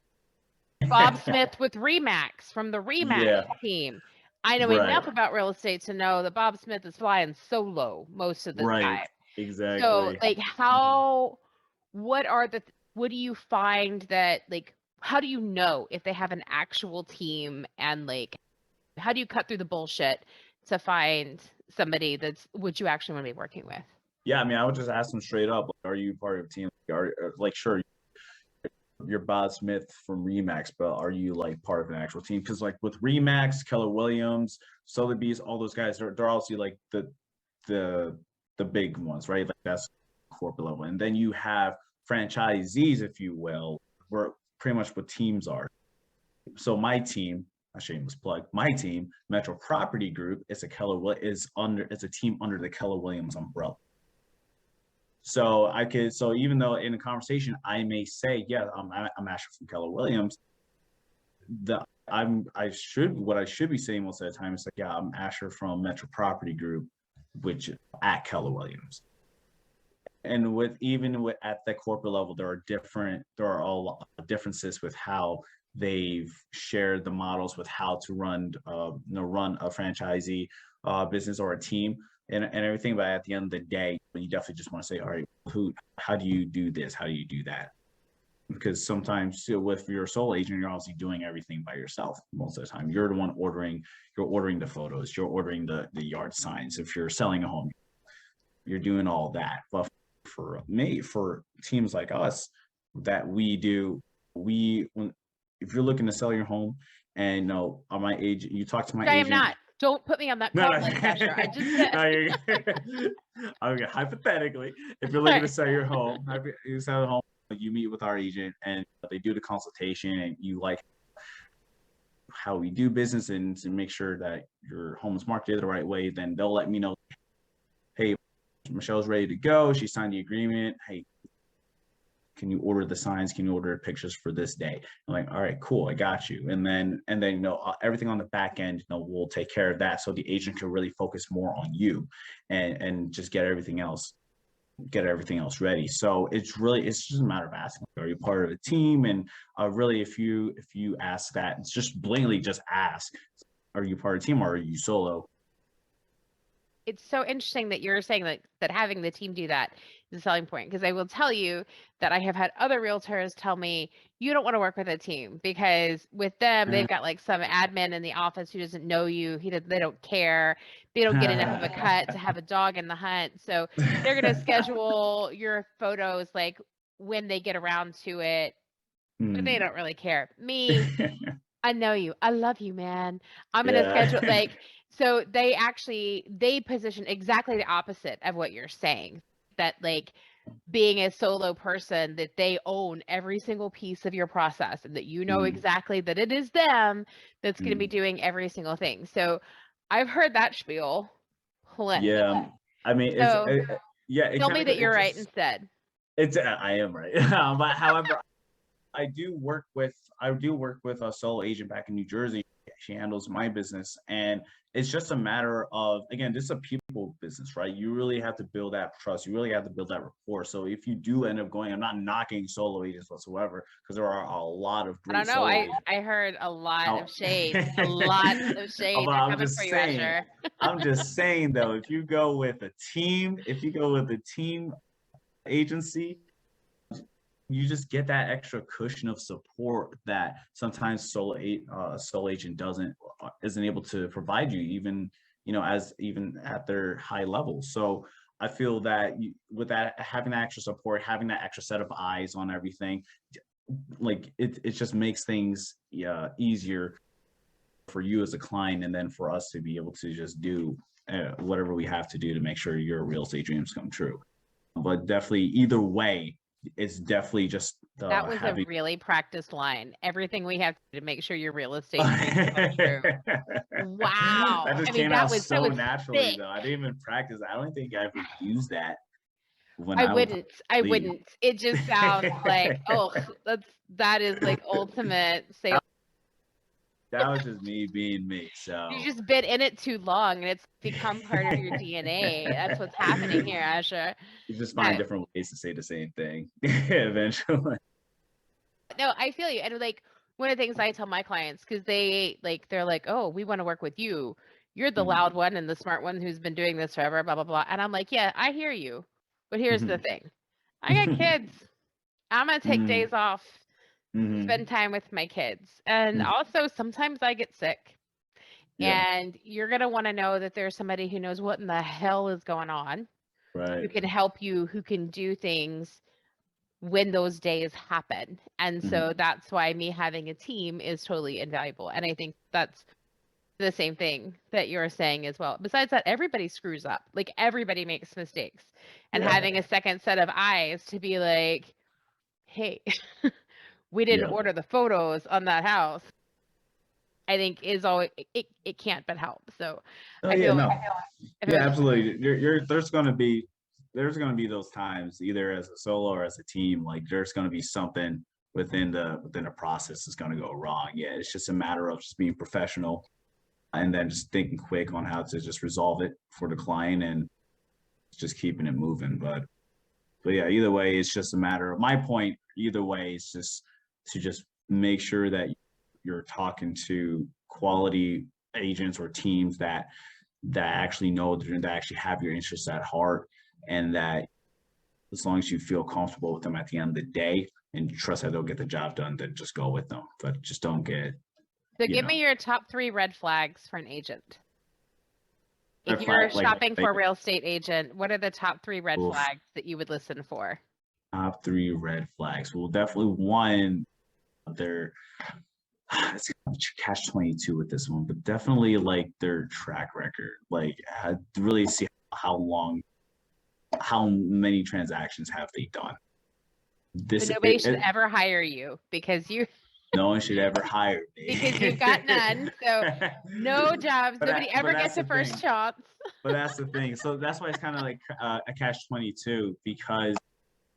Bob Smith with Remax from the Remax team. I know enough about real estate to know that Bob Smith is flying solo most of the time. Exactly. So, like, what do you find that, like, how do you know if they have an actual team, and, like, how do you cut through the bullshit to find somebody that's what you actually want to be working with? Yeah, I mean, I would just ask them straight up, like, are you part of a team? Like, sure, you're Bob Smith from Remax, but are you, like, part of an actual team? Because, like, with Remax, Keller Williams, Sotheby's, all those guys, they're obviously, like, the big ones, right? Like, that's corporate level. And then you have franchisees, if you will, where pretty much what teams are. So my team, a shameless plug, my team, Metro Property Group, it's a team under the Keller Williams umbrella. So even though in a conversation I may say, yeah, I'm Asher from Keller Williams, what I should be saying most of the time is like, yeah, I'm Asher from Metro Property Group, which at Keller Williams. And even with at the corporate level, there are a lot of differences with how they've shared the models with how to run a franchisee business or a team and everything. But at the end of the day, you definitely just want to say, all right, how do you do this? How do you do that? Because sometimes with your sole agent, you're obviously doing everything by yourself most of the time. You're the one you're ordering the photos, you're ordering the yard signs. If you're selling a home, you're doing all that. But for teams like us that if you're looking to sell your home and on my agent, you talk to my I am agent. not. Don't put me on that No, call no. list, Asher. I just said. No, okay, hypothetically, if you're looking to sell your home, you sell a home, you meet with our agent and they do the consultation and you like how we do business and to make sure that your home is marketed the right way, then they'll let me know, hey, Michelle's ready to go. She signed the agreement. Hey, can you order the signs? Can you order pictures for this day? I'm like, all right, cool, I got you. And then everything on the back end, we'll take care of that, so the agent can really focus more on you, and just get everything else ready. So it's just a matter of asking, are you part of a team? And really, if you ask that, it's just blatantly just ask, are you part of a team or are you solo? It's so interesting that you're saying that having the team do that is a selling point, because I will tell you that I have had other realtors tell me, you don't want to work with a team because with them, they've got like some admin in the office who doesn't know you. They don't care. They don't get enough of a cut to have a dog in the hunt. So they're going to schedule your photos like when they get around to it, but they don't really care. Me, I know you. I love you, man. I'm gonna schedule so they position exactly the opposite of what you're saying. That like being a solo person, that they own every single piece of your process and that you know exactly that it is them that's gonna be doing every single thing. So I've heard that spiel plenty. Yeah, I mean, So it tell kind me of that you're right instead. I am right. But however, I do work with a sole agent back in New Jersey. She handles my business, and it's just a matter of, again, this is a people business, right? You really have to build that trust. You really have to build that rapport. So if you do end up going, I'm not knocking solo agents whatsoever, because there are a lot of I great don't know. solo agents. I heard a lot of shade. A lot of shade. But They're coming for you, Asher. I'm just saying though, if you go with a team agency, you just get that extra cushion of support that sometimes sole agent isn't able to provide you, even as even at their high level. So I feel that with that, having that extra support, having that extra set of eyes on everything, like it just makes things easier for you as a client, and then for us to be able to just do whatever we have to do to make sure your real estate dreams come true. But definitely, either way, it's definitely just That was a having. really practiced line. Everything we have to make sure your real estate dreams come true. Wow. That just I mean, came out that so was naturally, thick. though. I didn't even practice. I don't think I ever used that when I I would wouldn't. I leave. wouldn't. It just sounds like, oh, that is like ultimate sales. That was just me being me. You So just been in it too long and it's become part of your DNA. That's what's happening here, Asher. you just find different ways to say the same thing eventually. No, I feel you. And like one of the things I tell my clients, because they're like, oh, we want to work with you. You're the loud one and the smart one who's been doing this forever, blah, blah, blah. And I'm like, yeah, I hear you. But here's the thing. I got kids. I'm gonna take days off, spend time with my kids. And also sometimes I get sick. Yeah. And you're gonna want to know that there's somebody who knows what in the hell is going on, who Right. can help you, who can do things when those days happen. And so that's why me having a team is totally invaluable. And I think that's the same thing that you're saying as well. Besides that, everybody screws up. Like everybody makes mistakes. And having a second set of eyes to be like, hey, we didn't order the photos on that house, I think is always it can't but help. So Oh I yeah, feel no. I feel Yeah, absolutely. There's going to be there's going to be those times, either as a solo or as a team, like there's going to be something within the process that's going to go wrong. Yeah, it's just a matter of just being professional and then just thinking quick on how to just resolve it for the client and just keeping it moving. But yeah, either way, it's just a matter of my point. Either way, it's just to just make sure that you're talking to quality agents or teams that actually know, that actually have your interests at heart, and that as long as you feel comfortable with them at the end of the day and you trust that they'll get the job done, then just go with them. But just don't get, So give me your top 3 red flags for an agent. If you're shopping for a real estate agent, what are the top 3 red flags that you would listen for? Top 3 red flags. Well, definitely one, they're it's catch-22 with this one, but definitely like their track record. Like, really see how many transactions have they done. But nobody should ever hire you because no one should ever hire me because you've got none. So no jobs. Nobody ever gets a first chance. But that's the thing. So that's why it's kind of like a catch-22, because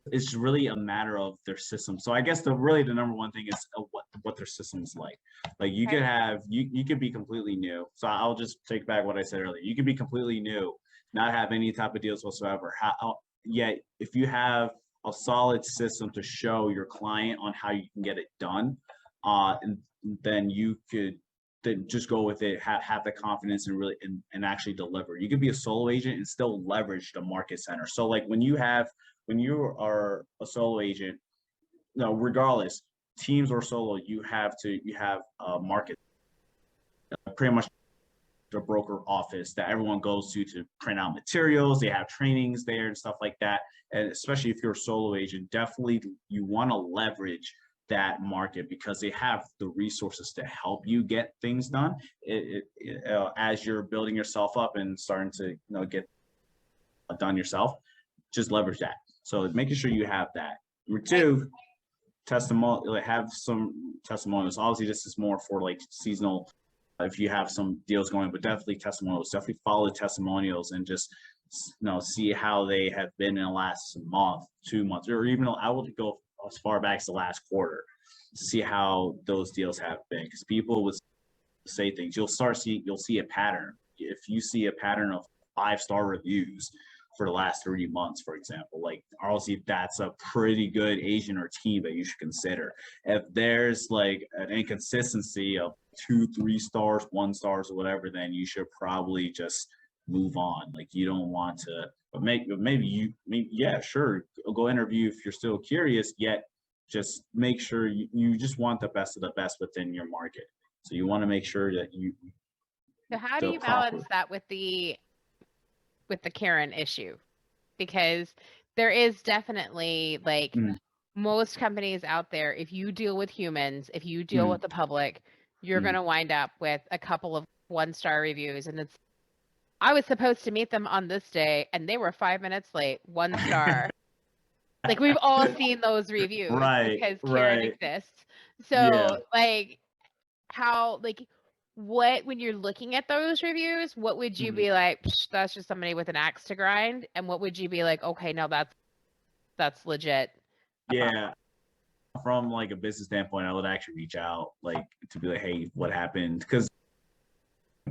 it's really a matter of their system. So I guess the number one thing is what their system is like. Like you could have, you could be completely new. So I'll just take back what I said earlier. You could be completely new, not have any type of deals whatsoever. Yet if you have a solid system to show your client on how you can get it done, and then you could then just go with it, have the confidence and really and actually deliver. You could be a solo agent and still leverage the market center. So like when you are a solo agent, no, regardless, teams or solo, you have a market, pretty much the broker office that everyone goes to print out materials. They have trainings there and stuff like that. And especially if you're a solo agent, definitely you want to leverage that market because they have the resources to help you get things done as you're building yourself up and starting to get done yourself. Just leverage that. So making sure you have that. Number 2, testimonial. Have some testimonials. Obviously, this is more for like seasonal. If you have some deals going, but definitely testimonials. Definitely follow the testimonials and just see how they have been in the last month, 2 months, or even I would go as far back as the last quarter to see how those deals have been. Because people would say things. You'll see a pattern. If you see a pattern of 5-star reviews for the last 3 months, for example, like obviously that's a pretty good agent or team that you should consider. If there's like an inconsistency of 2, 3 stars, 1 stars, or whatever, then you should probably just move on. Like you don't want to, but maybe yeah, sure, go interview if you're still curious. Yet just make sure you just want the best of the best within your market. So you want to make sure that you. So how do you balance that with the Karen issue? Because there is definitely like most companies out there, if you deal with humans, if you deal with the public, you're going to wind up with a couple of 1-star reviews. And I was supposed to meet them on this day and they were 5 minutes late, 1 star. Like we've all seen those reviews because Karen exists. So like when you're looking at those reviews, what would you be like, that's just somebody with an axe to grind? And what would you be like, okay, no, that's legit? Yeah. From like a business standpoint, I would actually reach out like to be like, hey, what happened? Because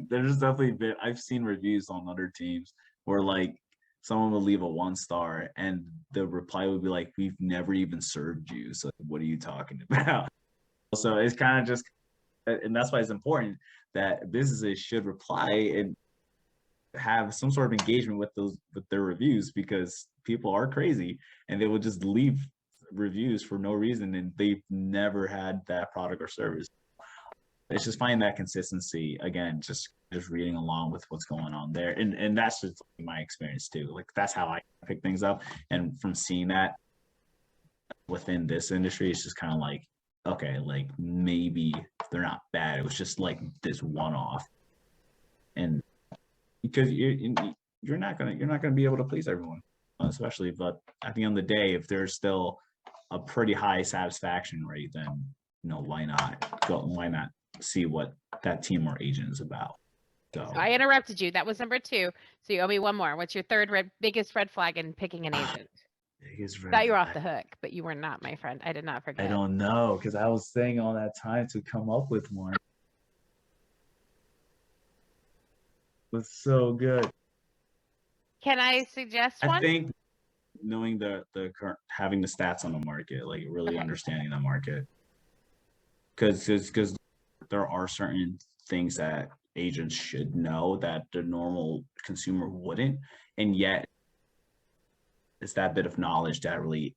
there's definitely been, I've seen reviews on other teams where like someone will leave a 1-star and the reply would be like, we've never even served you. So what are you talking about? So it's kind of just, and that's why it's important that businesses should reply and have some sort of engagement with their reviews, because people are crazy and they will just leave reviews for no reason and they've never had that product or service. It's just finding that consistency again, just reading along with what's going on there, and that's just my experience too. Like that's how I pick things up, and from seeing that within this industry, it's just kind of like, okay, like maybe they're not bad. It was just like this one-off, and because you're not gonna be able to please everyone, especially. But at the end of the day, if there's still a pretty high satisfaction rate, then why not see what that team or agent is about. So I interrupted you. That was number 2. So you owe me one more. What's your third biggest red flag in picking an agent? biggest red Thought you were off flag. the hook, but you were not, my friend. I did not I forget. don't know because I was saying all that time to come up with one. It was so good. Can I suggest I one? think knowing the current having the stats on the market, like really Okay. understanding the market, because there are certain things that agents should know that the normal consumer wouldn't, and yet it's that bit of knowledge that really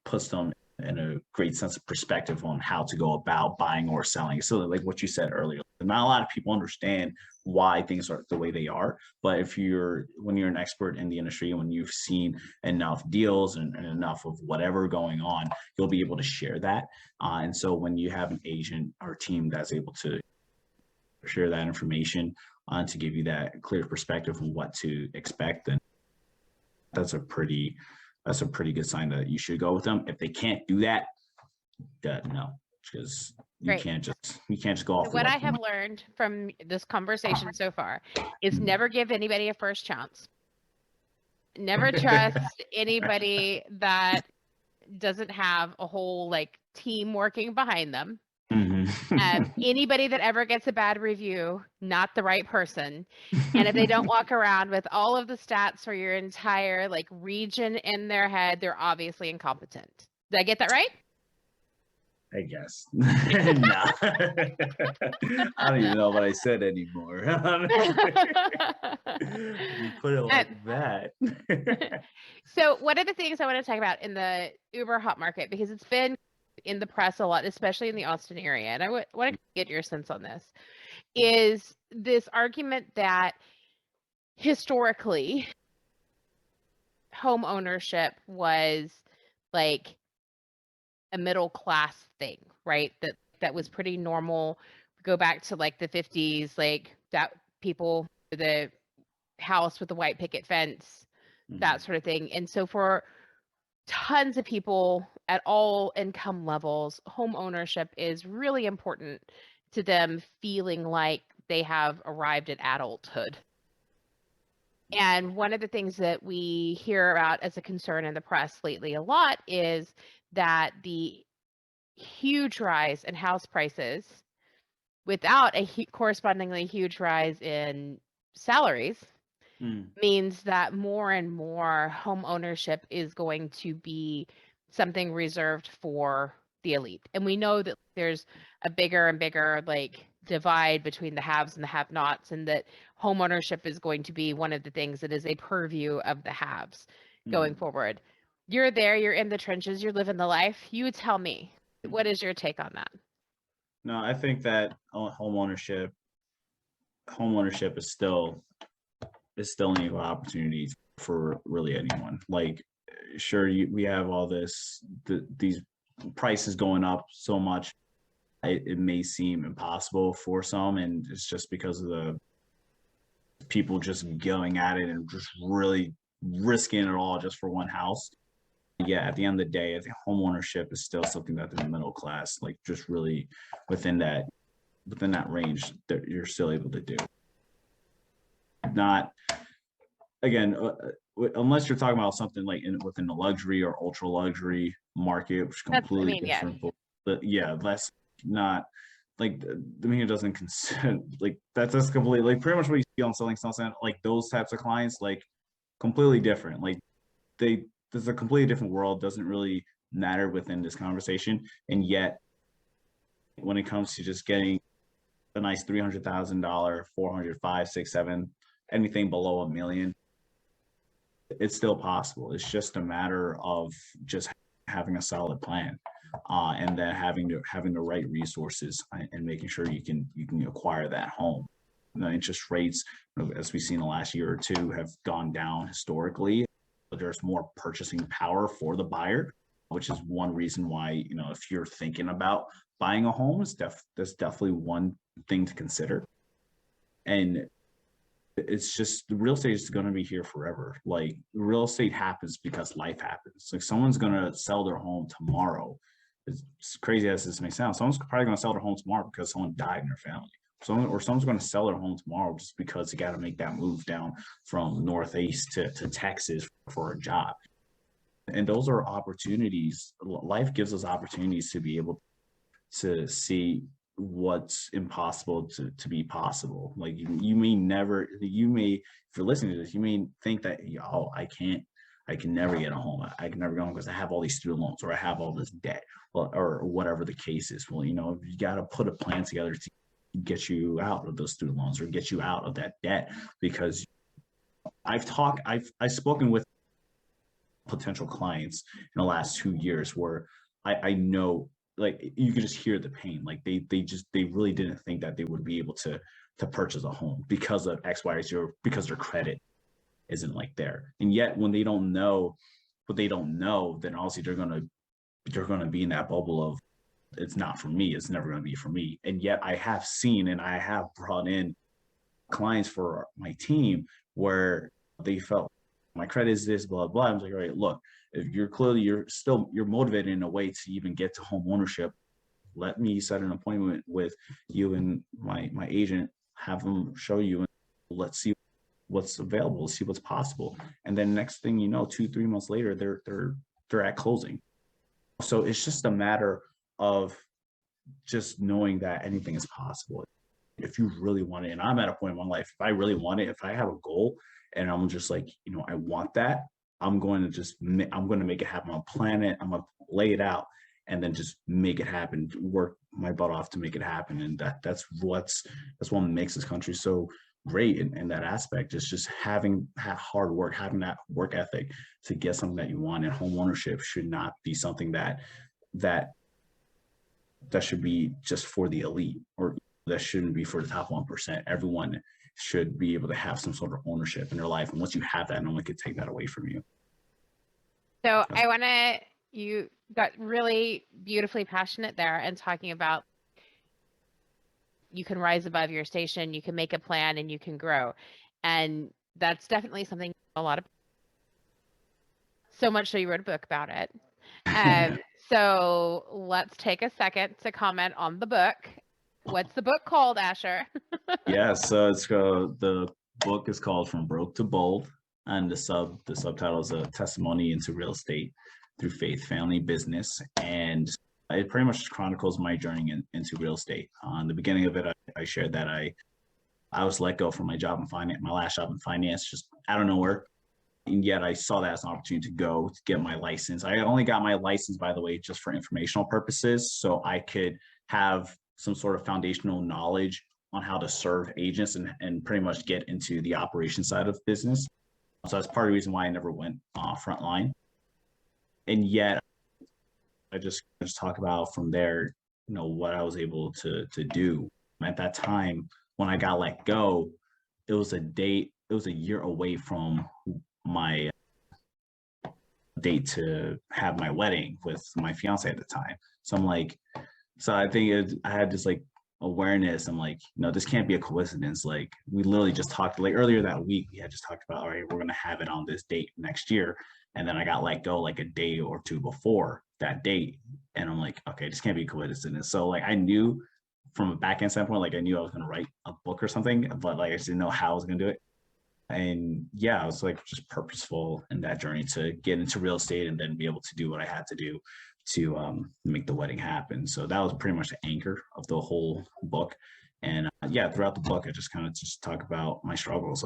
puts them in a great sense of perspective on how to go about buying or selling. So, like what you said earlier, not a lot of people understand why things are the way they are. But when you're an expert in the industry, when you've seen enough deals and enough of whatever going on, you'll be able to share that. And so, when you have an agent or team that's able to share that information to give you that clear perspective on what to expect, then that's a pretty good sign that you should go with them. If they can't do that, no, because Great. you can't just go So off the what gut I from have learned from this conversation so far is mm. never give anybody a first chance. Never trust anybody that doesn't have a whole like team working behind them. Anybody that ever gets a bad review, not the right person. And if they don't walk around with all of the stats for your entire like region in their head, they're obviously incompetent. Did I get that right? I guess. No. I don't even know what I said anymore. You put it like that. So one of the things I want to talk about in the Uber hot market, because it's been in the press a lot, especially in the Austin area, and I want to get your sense on this, is this argument that historically home ownership was like a middle class thing, right? That was pretty normal. Go back to like the 50s, like that people, the house with the white picket fence, that sort of thing. And so for tons of people at all income levels, home ownership is really important to them feeling like they have arrived at adulthood. And one of the things that we hear about as a concern in the press lately a lot is that the huge rise in house prices without a correspondingly huge rise in salaries means that more and more home ownership is going to be something reserved for the elite. And we know that there's a bigger and bigger like divide between the haves and the have-nots, and that home ownership is going to be one of the things that is a purview of the haves going forward. You're there, you're in the trenches, you're living the life. You tell me, what is your take on that? No, I think that home ownership is still an equal opportunity for really anyone. Like, sure, we have all these prices going up so much. It may seem impossible for some, and it's just because of the people just going at it and just really risking it all just for one house. Yeah, at the end of the day, I think home ownership is still something that the middle class, like just really within that range, that you're still able to do. Not again, unless you're talking about something like within the luxury or ultra luxury market, which is completely different. Yeah. But yeah, that's not like the media doesn't consider like that's completely like pretty much what you see on Selling Sunset, like those types of clients, like completely different. Like there's a completely different world, doesn't really matter within this conversation. And yet when it comes to just getting a nice $300,000, 400, 5, 6, 7, anything below $1 million, it's still possible. It's just a matter of just having a solid plan, and then having the right resources and making sure you can acquire that home. The interest rates, as we've seen the last year or two, have gone down historically. There's more purchasing power for the buyer, which is one reason why, if you're thinking about buying a home, that's definitely one thing to consider. And it's just the real estate is going to be here forever. Like real estate happens because life happens. Like someone's going to sell their home tomorrow. As crazy as this may sound, someone's probably going to sell their home tomorrow because someone died in their family. someone's going to sell their home tomorrow just because they got to make that move down from Northeast to Texas for a job. And those are opportunities. Life gives us opportunities to be able to see what's impossible to be possible. Like you may never, if you're listening to this, you may think that, oh, I can never get a home. I can never go home because I have all these student loans or I have all this debt, or whatever the case is. Well, you got to put a plan together to get you out of those student loans or get you out of that debt. Because I've spoken with potential clients in the last 2 years where I know, like, you could just hear the pain. Like they really didn't think that they would be able to purchase a home because of X, Y, or Z, because their credit isn't like there. And yet when they don't know what they don't know, then obviously they're gonna be in that bubble of, it's not for me, it's never gonna be for me. And yet I have seen and I have brought in clients for my team where they felt my credit is this, blah blah. I was like, all right, look, if you're motivated in a way to even get to home ownership, let me set an appointment with you and my agent, have them show you, and let's see what's available, see what's possible. And then next thing you know, 2-3 months later, they're at closing. So it's just a matter of just knowing that anything is possible if you really want it. And I'm at a point in my life, if I really want it, if I have a goal and I'm just like, I want that, I'm going to make it happen. I'll plan it, I'm going to lay it out, and then just make it happen, work my butt off to make it happen. And that's what makes this country so great in that aspect. Is just having that hard work, having that work ethic to get something that you want. And home ownership should not be something that should be just for the elite, or that shouldn't be for the top 1%. Everyone should be able to have some sort of ownership in their life. And once you have that, no one can take that away from you. So you got really beautifully passionate there and talking about you can rise above your station, you can make a plan, and you can grow. And that's definitely something a lot of, so much so you wrote a book about it. So let's take a second to comment on the book. What's the book called, Asher? Yeah, so the book is called From Broke to Bold, and the subtitle is A Testimony into Real Estate Through Faith, Family, Business. And it pretty much chronicles my journey into real estate. In the beginning of it, I shared that I was let go from my job in finance, my last job in finance, just out of nowhere. And yet I saw that as an opportunity to go to get my license. I only got my license, by the way, just for informational purposes, so I could have some sort of foundational knowledge on how to serve agents and pretty much get into the operation side of business. So that's part of the reason why I never went frontline. And yet I just talk about from there, what I was able to do. At that time, when I got let go, it was a year away from my date to have my wedding with my fiance at the time. So I'm like, I think I had this like awareness. I'm like, this can't be a coincidence. Like, we literally just talked, like, earlier that week, we had just talked about, all right, we're going to have it on this date next year. And then I got let go like a day or two before that date. And I'm like, okay, this can't be a coincidence. So like, I knew from a back end standpoint, like I knew I was going to write a book or something, but like, I just didn't know how I was going to do it. And yeah, I was like just purposeful in that journey to get into real estate and then be able to do what I had to do to make the wedding happen. So that was pretty much the anchor of the whole book. And yeah, throughout the book, I just kind of just talk about my struggles.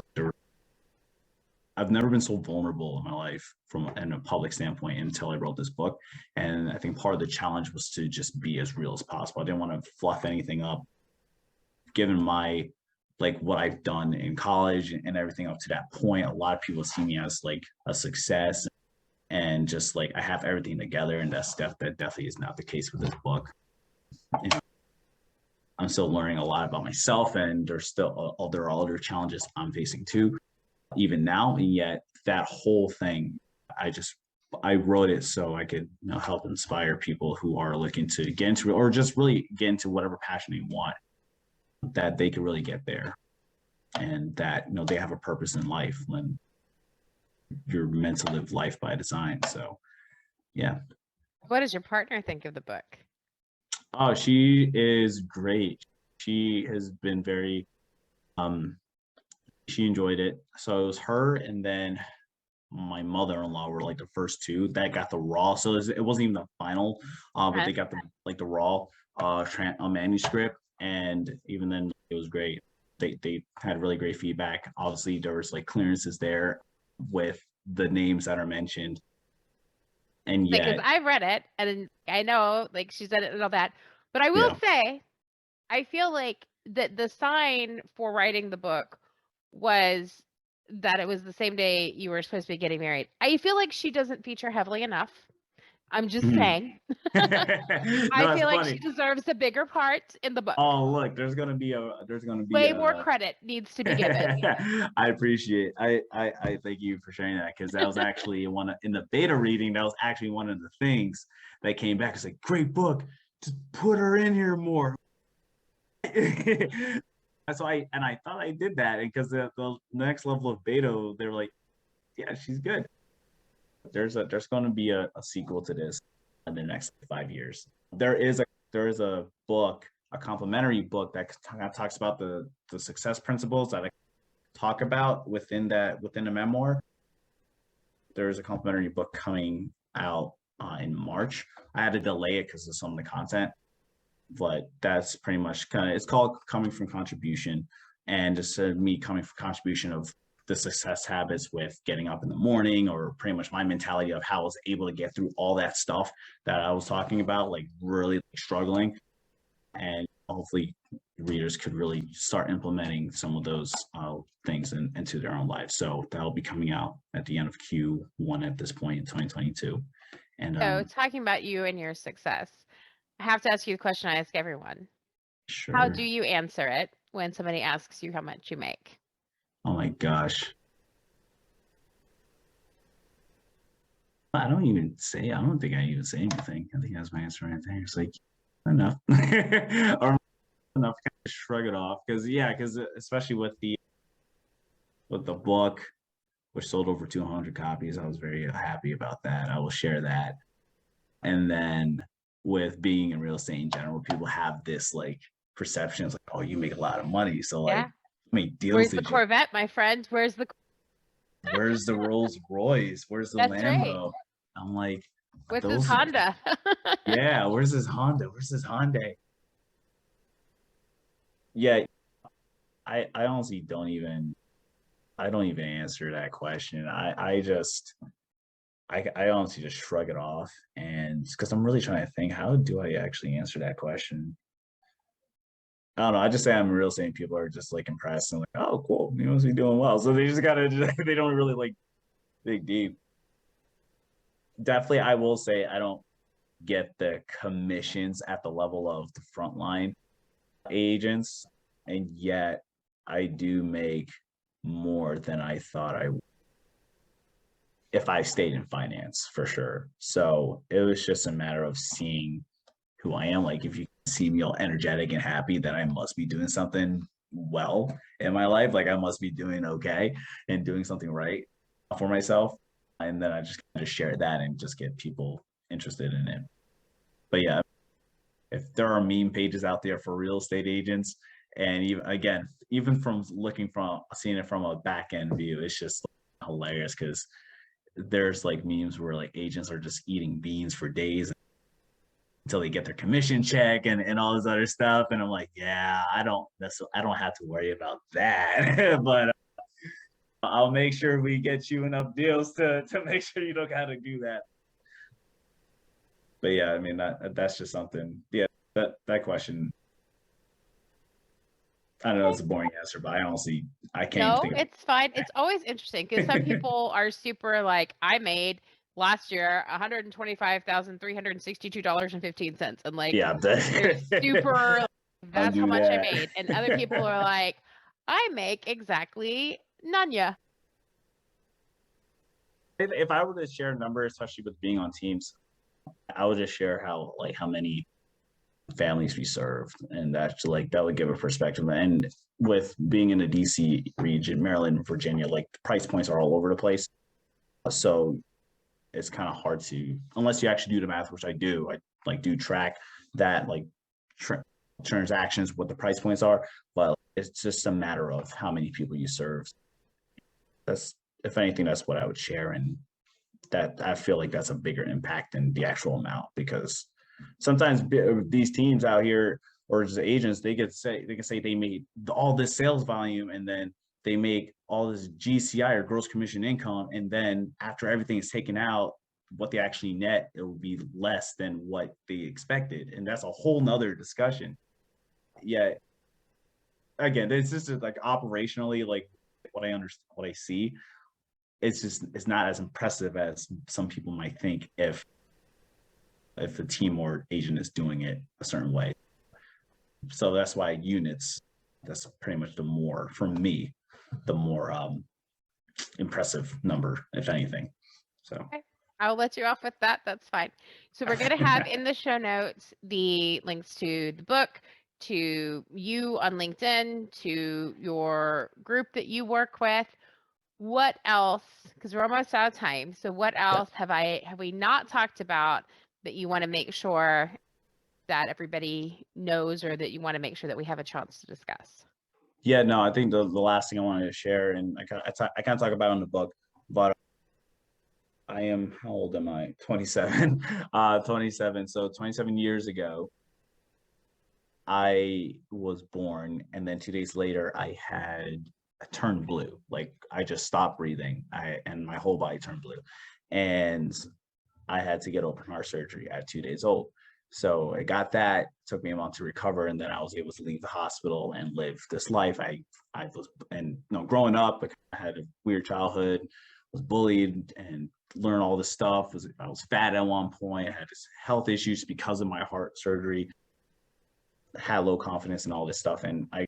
I've never been so vulnerable in my life in a public standpoint until I wrote this book. And I think part of the challenge was to just be as real as possible. I didn't want to fluff anything up, given my, like, what I've done in college and everything up to that point. A lot of people see me as like a success and just like I have everything together, and that definitely is not the case with this book. I'm still learning a lot about myself, and there are other challenges I'm facing too, even now. And yet that whole thing, I wrote it so I could help inspire people who are looking to get into, or just really get into whatever passion they want, that they can really get there, and that they have a purpose in life when you're meant to live life by design. So yeah. What does your partner think of the book? Oh, she is great. She has been very she enjoyed it. So it was her and then my mother-in-law were like the first two that got the raw. So it wasn't even the final, but Uh, they got the raw manuscript, and even then it was great. They had really great feedback. Obviously, there was like clearances there with the names that are mentioned, and because yet, I've read it and I know like she said it and all that, but I will yeah. say I feel like that the sign for writing the book was that it was the same day you were supposed to be getting married. I feel like she doesn't feature heavily enough. I'm just Mhm. saying. I No, it's feel like she funny. deserves a bigger part in the book. Oh, look, there's gonna be Way more a credit needs to be given. I appreciate. I thank you for sharing that because that was actually in the beta reading. That was actually one of the things that came back. It's like great book. Just put her in here more. So I thought I did that because the next level of beta, they were like, yeah, she's good. There's going to be a sequel to this in the next 5 years. There is a book, a complimentary book that kind of talks about the success principles that I talk about within a memoir. There's a complimentary book coming out in March. I had to delay it because of some of the content, but that's pretty much it's called Coming from Contribution, and just me coming from contribution of the success habits with getting up in the morning, or pretty much my mentality of how I was able to get through all that stuff that I was talking about, like really struggling, and hopefully readers could really start implementing some of those things into their own lives. So that'll be coming out at the end of Q1 at this point in 2022. And So, talking about you and your success, I have to ask you the question I ask everyone. How do sure. you answer it when somebody asks you how much you make? Oh my gosh. I don't even say. I don't think I even say anything. I think that's my answer right there. It's like enough, or enough. Kind of shrug it off because especially with the book, which sold over 200 copies, I was very happy about that. I will share that. And then with being in real estate in general, people have this like perception. It's like, oh, you make a lot of money, so like, Yeah. how many deals Where's the did you? Corvette, my friend? Where's the Where's the Rolls Royce? Where's the That's right. Lambo? I'm like, With his those. Honda. Yeah, where's this Honda? Where's this Hyundai? Yeah, I honestly don't even answer that question. I honestly just shrug it off, and because I'm really trying to think, how do I actually answer that question? I don't know. I just say I'm a real estate. People are just like impressed and like, oh, cool, you must be doing well. So they just gotta, they don't really like dig deep. Definitely, I will say I don't get the commissions at the level of the frontline agents, and yet I do make more than I thought I would if I stayed in finance for sure. So it was just a matter of seeing who I am. Like if you see me all energetic and happy, then I must be doing something well in my life. Like I must be doing okay and doing something right for myself. And then I just kind of share that and just get people interested in it. But yeah, if there are meme pages out there for real estate agents, and even from seeing it from a back end view, it's just hilarious because there's like memes where like agents are just eating beans for days until they get their commission check and all this other stuff. And I'm like, yeah, I don't have to worry about that. But I'll make sure we get you enough deals to make sure you don't got to do that. But yeah, I mean that's just something. Yeah, that question. I don't know. It's a boring answer, but I can't even No, think of it's fine. It's always interesting because some it. people are super like, I made last year $125,362.15. And like Yeah, they're super I'll that's how do much I that. made. And other people are like, I make exactly none. If I were to share a number, especially with being on teams, I would just share how many families we served, and that's like that would give a perspective. And with being in the DC region, Maryland, Virginia, like the price points are all over the place, so it's kind of hard to, unless you actually do the math, which I do. I like do track that like transactions, what the price points are, but it's just a matter of how many people you serve. That's, if anything, that's what I would share. And that I feel like that's a bigger impact than the actual amount, because sometimes these teams out here or just agents, they can say they made all this sales volume, and then they make all this GCI or gross commission income, and then after everything is taken out, what they actually net, it will be less than what they expected, and that's a whole nother discussion. Yeah, again, it's just like operationally, like what I understand, what I see, it's not as impressive as some people might think if a team or agent is doing it a certain way. So that's why units, that's pretty much the more, for me, the more impressive number, if anything. So Okay. I'll let you off with that. That's fine. So we're going to have in the show notes the links to the book, to you on LinkedIn, to your group that you work with. What else? Because we're almost out of time. So what else have we not talked about that you want to make sure that everybody knows, or that you want to make sure that we have a chance to discuss? yeah, no, I think the last thing I wanted to share, and I can't talk about it in the book, but I am, how old am I? 27. 27. So 27 years ago, I was born, and then 2 days later, I turned blue. Like I just stopped breathing. And my whole body turned blue, and I had to get open heart surgery at 2 days old. So I got that. Took me a month to recover, and then I was able to leave the hospital and live this life. I was, and growing up, I had a weird childhood, was bullied, and learned all this stuff. I was fat at one point. I had this health issues because of my heart surgery. Had low confidence and all this stuff, and I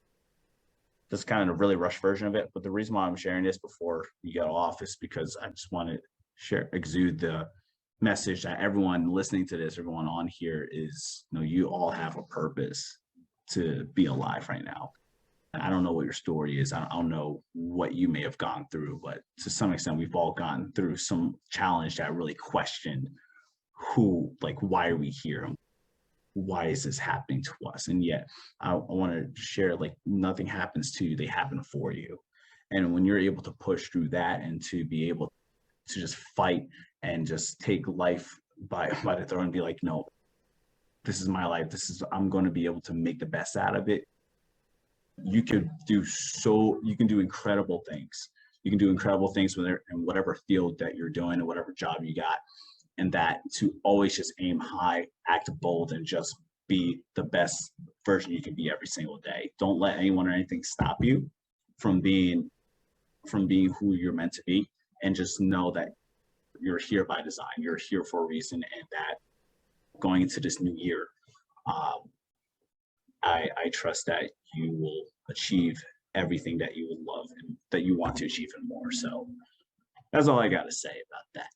just kind of a really rushed version of it. But the reason why I'm sharing this before you get off is because I just want to exude the message that everyone listening to this, everyone on here, is, you all have a purpose to be alive right now. I don't know what your story is. I don't know what you may have gone through, but to some extent, we've all gone through some challenge that really questioned why are we here? Why is this happening to us? And yet I want to share, nothing happens to you, they happen for you. And when you're able to push through that and to be able to just fight and just take life by the throat and be like, no, this is my life. I'm going to be able to make the best out of it. You can do incredible things. You can do incredible things in whatever field that you're doing and whatever job you got. And that to always just aim high, act bold, and just be the best version you can be every single day. Don't let anyone or anything stop you from being who you're meant to be. And just know that you're here by design. You're here for a reason, and that going into this new year, I trust that you will achieve everything that you would love and that you want to achieve and more. So that's all I got to say about that.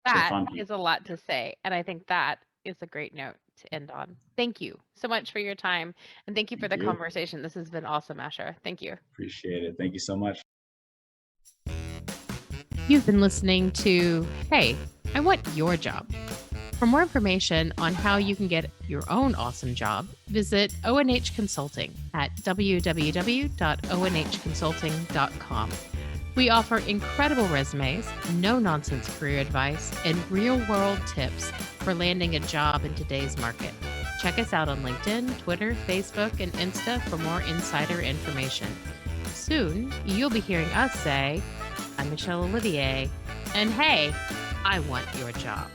That is a lot to say, and I think that is a great note to end on. Thank you so much for your time, and thank you for the conversation. This has been awesome, Asher. Thank you. Appreciate it. Thank you so much. You've been listening to Hey, I Want Your Job. For more information on how you can get your own awesome job, visit ONH Consulting at www.onhconsulting.com. We offer incredible resumes, no-nonsense career advice, and real-world tips for landing a job in today's market. Check us out on LinkedIn, Twitter, Facebook, and Insta for more insider information. Soon, you'll be hearing us say, I'm Michelle Olivier, and hey, I want your job.